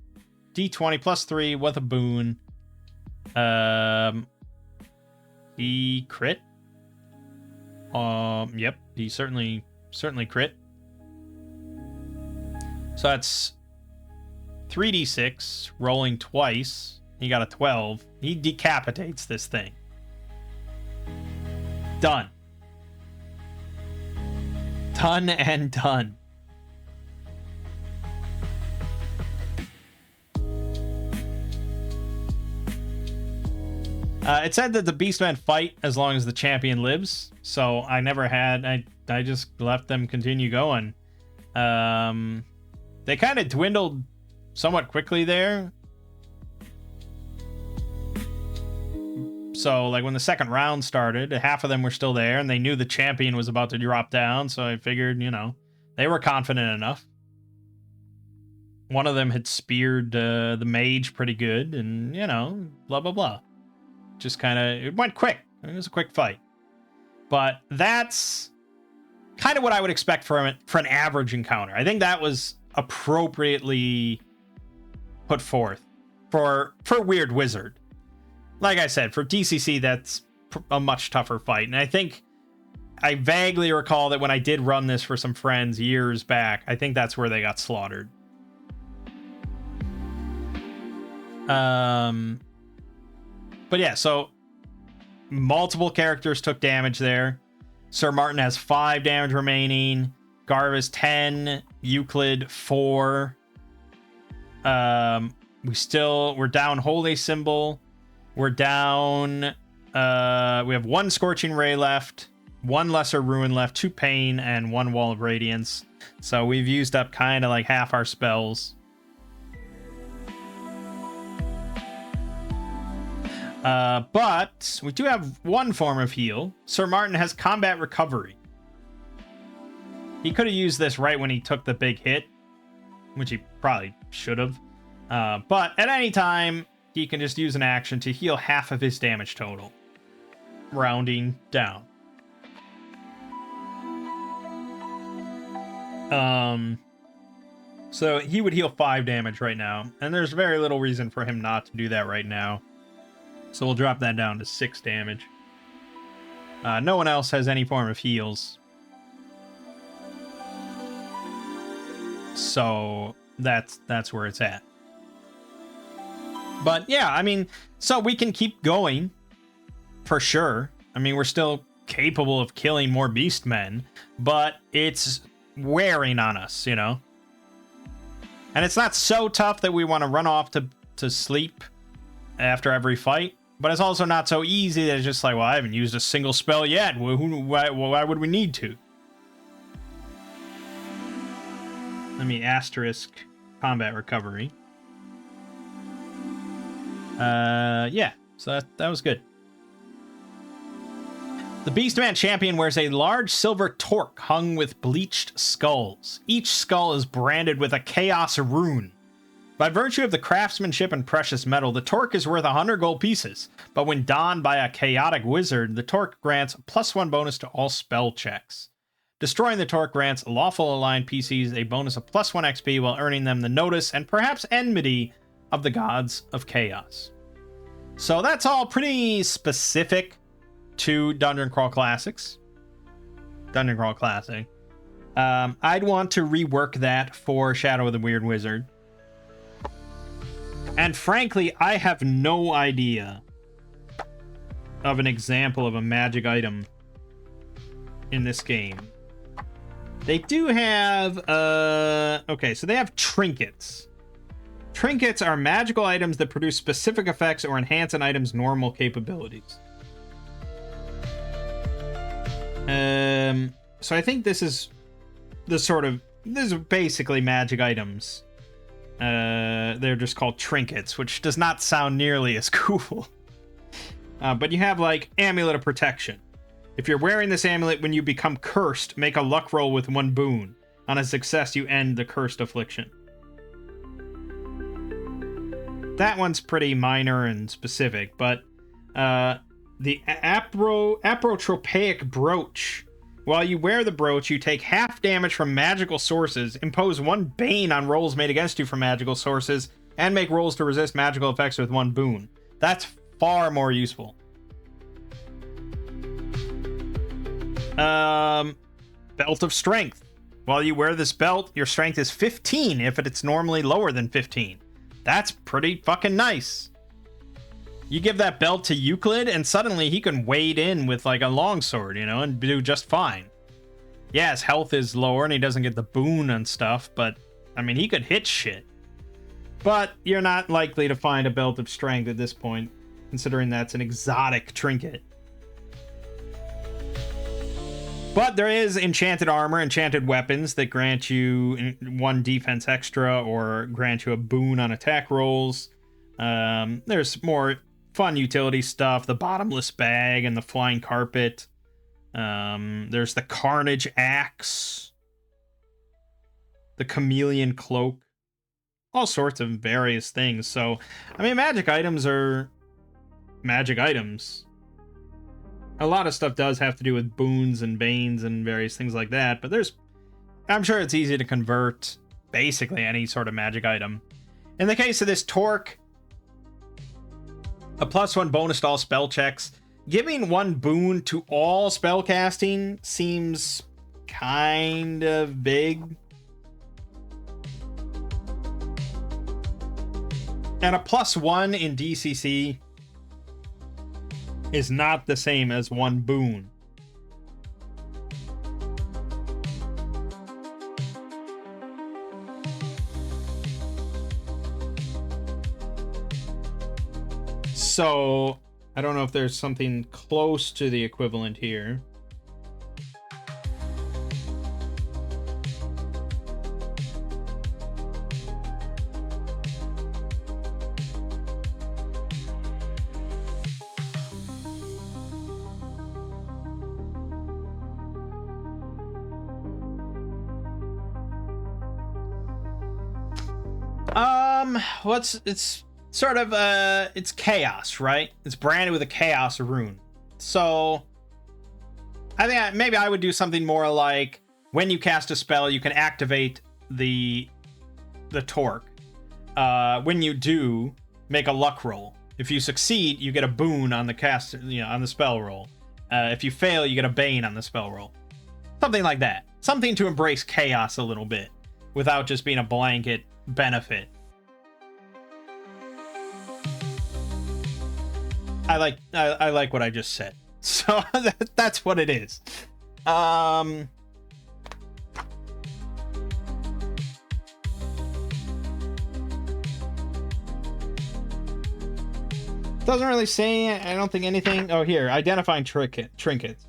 D20 plus 3 with a boon. He crit. Yep, he certainly crit. So that's 3d6 rolling twice. He got a 12. He decapitates this thing. Done. Done and done. It said that the beastmen fight as long as the champion lives, so I never had. I just left them continue going. They kind of dwindled somewhat quickly there. So, like, when the second round started, half of them were still there, and they knew the champion was about to drop down, so I figured, they were confident enough. One of them had speared the mage pretty good, and, blah, blah, blah. Just kind of, it went quick. It was a quick fight. But that's kind of what I would expect for an average encounter. I think that was appropriately put forth for Weird Wizard. Like I said, for DCC, that's a much tougher fight. And I think I vaguely recall that when I did run this for some friends years back, I think that's where they got slaughtered. But yeah, so multiple characters took damage there. Sir Martin has 5 damage remaining. Garvis 10, Euclid 4. We're down Holy Symbol. We're down. We have 1 Scorching Ray left, 1 Lesser Ruin left, 2 Pain, and 1 Wall of Radiance. So we've used up kind of like half our spells. But we do have 1 form of heal. Sir Martin has Combat Recovery. He could have used this right when he took the big hit, which he probably should have. But at any time, he can just use an action to heal half of his damage total, rounding down. So he would heal 5 damage right now, and there's very little reason for him not to do that right now. So we'll drop that down to 6 damage. No one else has any form of heals. So that's where it's at. But yeah, I mean, so we can keep going for sure. I mean, we're still capable of killing more Beastmen, but it's wearing on us, you know? And it's not so tough that we want to run off to sleep after every fight, but it's also not so easy that it's just like, well, I haven't used a single spell yet. Why would we need to? Let me asterisk Combat Recovery. Yeah, so that was good. The Beastman champion wears a large silver torque hung with bleached skulls. Each skull is branded with a chaos rune. By virtue of the craftsmanship and precious metal, the torque is worth 100 gold pieces, but when donned by a chaotic wizard, the torque grants a +1 bonus to all spell checks. Destroying the torque grants lawful aligned PCs a bonus of +1 XP while earning them the notice and perhaps enmity of the gods of chaos. So that's all pretty specific to Dungeon Crawl Classics. Dungeon Crawl Classic. I'd want to rework that for Shadow of the Weird Wizard. And frankly, I have no idea of an example of a magic item in this game. They do have, okay, so they have trinkets. Trinkets are magical items that produce specific effects or enhance an item's normal capabilities. So I think this is these are basically magic items. They're just called trinkets, which does not sound nearly as cool. But you have like Amulet of Protection. If you're wearing this amulet when you become cursed, make a luck roll with 1 boon. On a success, you end the cursed affliction. That one's pretty minor and specific, but the Apotropaic Brooch. While you wear the brooch, you take half damage from magical sources, impose 1 bane on rolls made against you from magical sources, and make rolls to resist magical effects with 1 boon. That's far more useful. Belt of Strength. While you wear this belt, your strength is 15 if it's normally lower than 15. That's pretty fucking nice. You give that belt to Euclid, and suddenly he can wade in with like a longsword, you know, and do just fine. Yeah, his health is lower and he doesn't get the boon and stuff, but I mean, he could hit shit. But you're not likely to find a Belt of Strength at this point, considering that's an exotic trinket. But there is enchanted armor, enchanted weapons that grant you 1 defense extra or grant you a boon on attack rolls. There's more fun utility stuff, the bottomless bag and the flying carpet. There's the Carnage Axe, the chameleon cloak, all sorts of various things. So, I mean, magic items are magic items. A lot of stuff does have to do with boons and banes and various things like that, but I'm sure it's easy to convert basically any sort of magic item. In the case of this torque, A +1 bonus to all spell checks. Giving 1 boon to all spell casting seems kind of big. And a +1 in DCC is not the same as 1 boon. So, I don't know if there's something close to the equivalent here. It's sort of it's chaos, right? It's branded with a chaos rune. So I think maybe I would do something more like when you cast a spell, you can activate the torque. When you do, make a luck roll. If you succeed, you get a boon on the cast, on the spell roll. If you fail, you get a bane on the spell roll. Something like that. Something to embrace chaos a little bit without just being a blanket benefit. I like what I just said. So that's what it is. Doesn't really say, I don't think anything. Oh, here, identifying trinkets.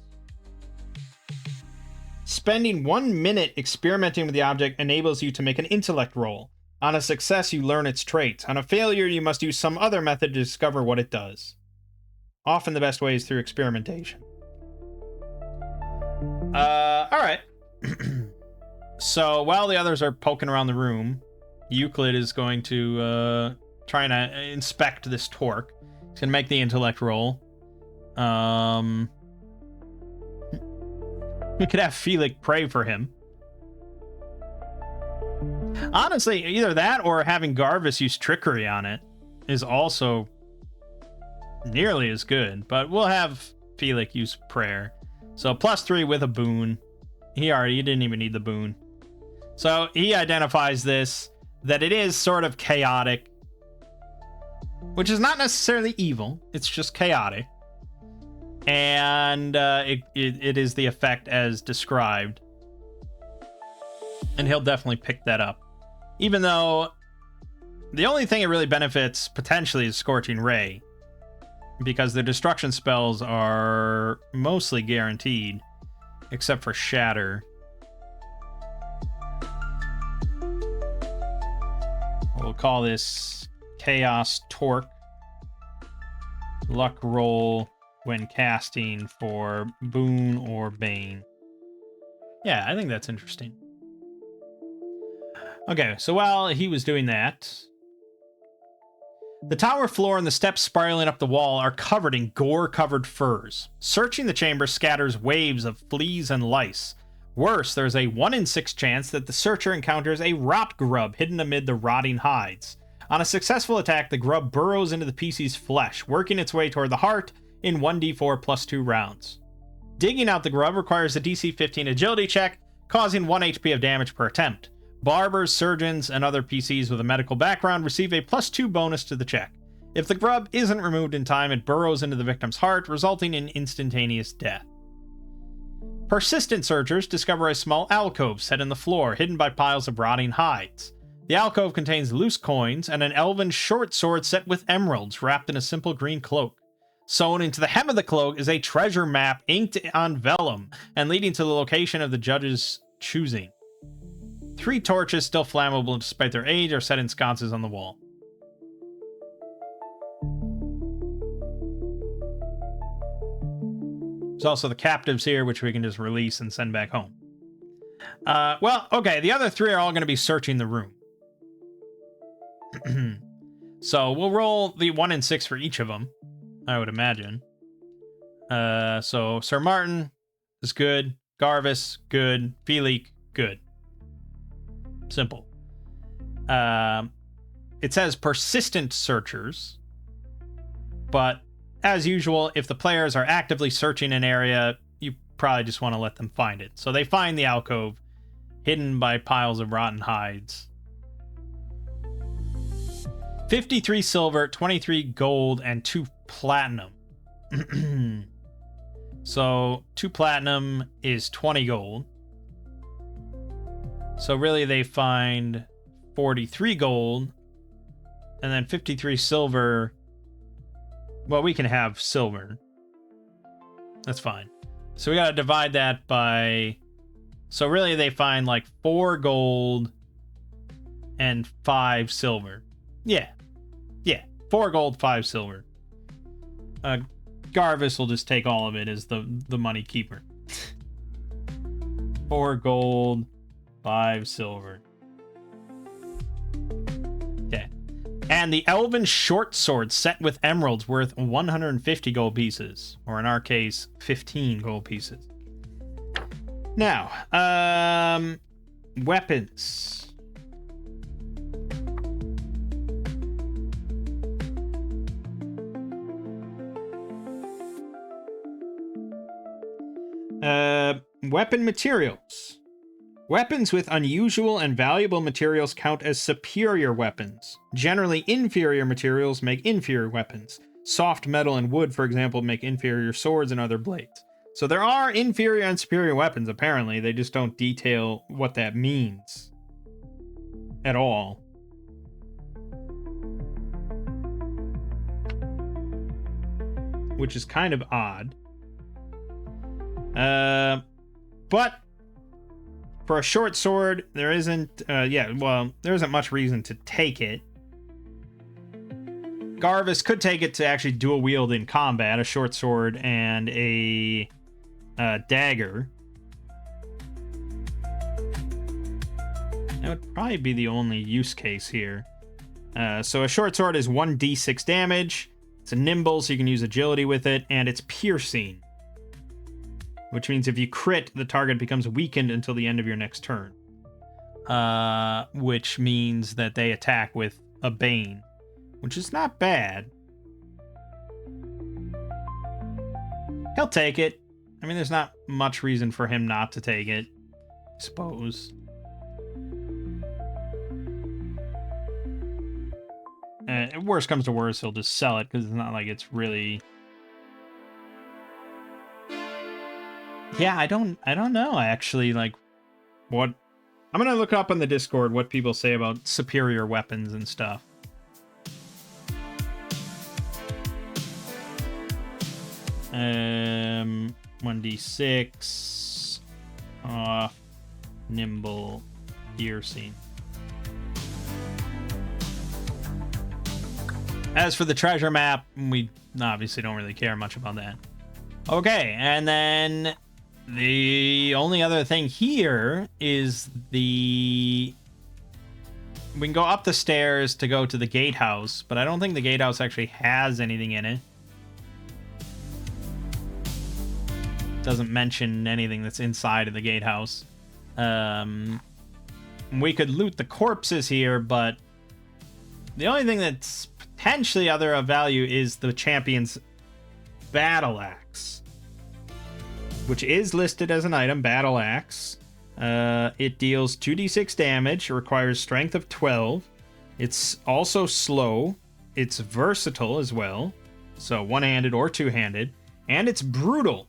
Spending 1 minute experimenting with the object enables you to make an intellect roll. On a success, you learn its traits. On a failure, you must use some other method to discover what it does. Often the best way is through experimentation. Alright. So while the others are poking around the room, Euclid is going to try and inspect this torque. He's going to make the intellect roll. We could have Felix pray for him. Honestly, either that or having Garvis use trickery on it is also nearly as good, but we'll have Felix use prayer. So +3 with a boon. He didn't even need the boon. So he identifies this, that it is sort of chaotic, which is not necessarily evil, it's just chaotic. And it is the effect as described. And he'll definitely pick that up. Even though the only thing it really benefits potentially is Scorching Ray, because the destruction spells are mostly guaranteed, except for Shatter. We'll call this Chaos Torque. Luck roll when casting for Boon or Bane. Yeah, I think that's interesting. Okay, so while he was doing that, the tower floor and the steps spiraling up the wall are covered in gore-covered furs. Searching the chamber scatters waves of fleas and lice. Worse, there's a 1 in 6 chance that the searcher encounters a rot grub hidden amid the rotting hides. On a successful attack, the grub burrows into the PC's flesh, working its way toward the heart in 1d4 plus 2 rounds. Digging out the grub requires a DC 15 agility check, causing 1 HP of damage per attempt. Barbers, surgeons, and other PCs with a medical background receive a +2 bonus to the check. If the grub isn't removed in time, it burrows into the victim's heart, resulting in instantaneous death. Persistent searchers discover a small alcove set in the floor, hidden by piles of rotting hides. The alcove contains loose coins and an elven short sword set with emeralds wrapped in a simple green cloak. Sewn into the hem of the cloak is a treasure map inked on vellum and leading to the location of the judge's choosing. 3 torches, still flammable despite their age, are set in sconces on the wall. There's also the captives here, which we can just release and send back home. Well, okay, the other 3 are all going to be searching the room. So we'll roll the 1 in 6 for each of them, I would imagine. So Sir Martin is good. Garvis, good. Felix, good. Simple. It says persistent searchers. But as usual, if the players are actively searching an area, you probably just want to let them find it. So they find the alcove, hidden by piles of rotten hides. 53 silver, 23 gold, and 2 platinum. So 2 platinum is 20 gold. So really they find 43 gold, and then 53 silver. Well, we can have silver. That's fine. So we gotta divide that by... So really they find like 4 gold and 5 silver. Yeah. 4 gold, 5 silver. Garvis will just take all of it as the money keeper. 4 gold, 5 silver. Okay. And the Elven Short Sword set with emeralds worth 150 gold pieces. Or in our case, 15 gold pieces. Now, weapons. Weapon materials. Weapons with unusual and valuable materials count as superior weapons. Generally, inferior materials make inferior weapons. Soft metal and wood, for example, make inferior swords and other blades. So there are inferior and superior weapons, apparently. They just don't detail what that means at all. Which is kind of odd. But for a short sword, there isn't, there isn't much reason to take it. Garvis could take it to actually dual wield in combat, a short sword and a dagger. That would probably be the only use case here. So a short sword is 1d6 damage. It's a nimble, so you can use agility with it, and it's piercing. Which means if you crit, the target becomes weakened until the end of your next turn. Which means that they attack with a Bane, which is not bad. He'll take it. I mean, there's not much reason for him not to take it, I suppose. Worst comes to worst, he'll just sell it, because it's not like it's really... Yeah, I don't know, actually, like, what... I'm gonna look up on the Discord what people say about superior weapons and stuff. Um, 1d6 off, nimble, piercing. As for the treasure map, we obviously don't really care much about that. Okay, and then the only other thing here is we can go up the stairs to go to the gatehouse, but I don't think the gatehouse actually has anything in it. Doesn't mention anything that's inside of the gatehouse. We could loot the corpses here, but the only thing that's potentially other of value is the champion's battle axe, which is listed as an item, battle axe. It deals 2d6 damage, requires strength of 12. It's also slow. It's versatile as well, so one-handed or two-handed, and it's brutal.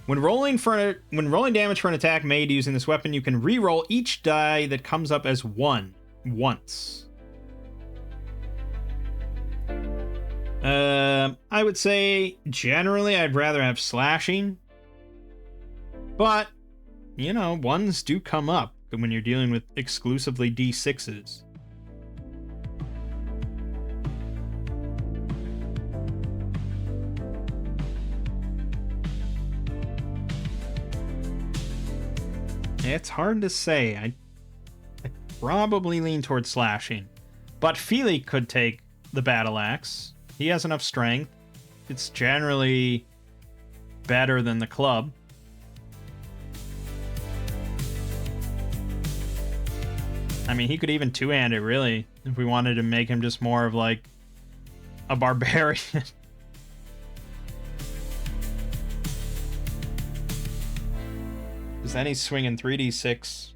When rolling damage for an attack made using this weapon, you can re-roll each die that comes up as 1 once. I would say generally I'd rather have slashing, but you know, ones do come up when you're dealing with exclusively D6s. It's hard to say. I probably lean towards slashing, but Feely could take the battle axe. He has enough strength. It's generally better than the club. I mean, he could even two-hand it, really, if we wanted to make him just more of like a barbarian. then he's swinging 3d6,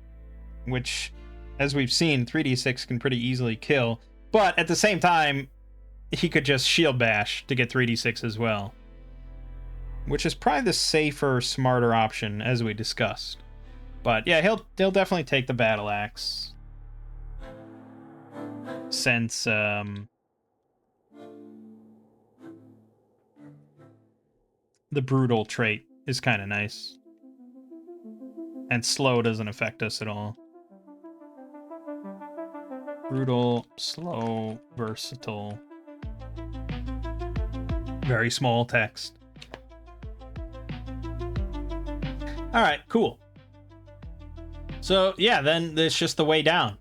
which, as we've seen, 3d6 can pretty easily kill. But at the same time, he could just shield bash to get 3d6 as well, which is probably the safer, smarter option, as we discussed. But yeah, he'll definitely take the battle axe, since the brutal trait is kind of nice. And slow doesn't affect us at all. Brutal, slow, versatile. Very small text. Alright, cool. So, yeah, then it's just the way down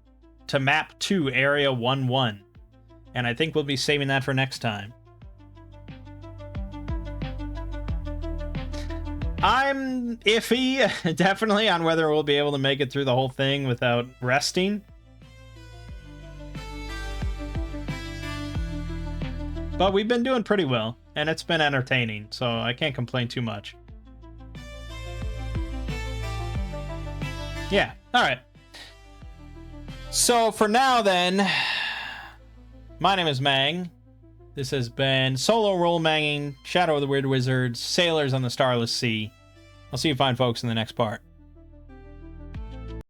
to map 2, area 1-1. And I think we'll be saving that for next time. I'm iffy, definitely, on whether we'll be able to make it through the whole thing without resting. But we've been doing pretty well, and it's been entertaining, so I can't complain too much. Yeah, alright. So for now then, my name is Mang. This has been Solo Role Manging, Shadow of the Weird Wizards, Sailors on the Starless Sea. I'll see you fine folks in the next part.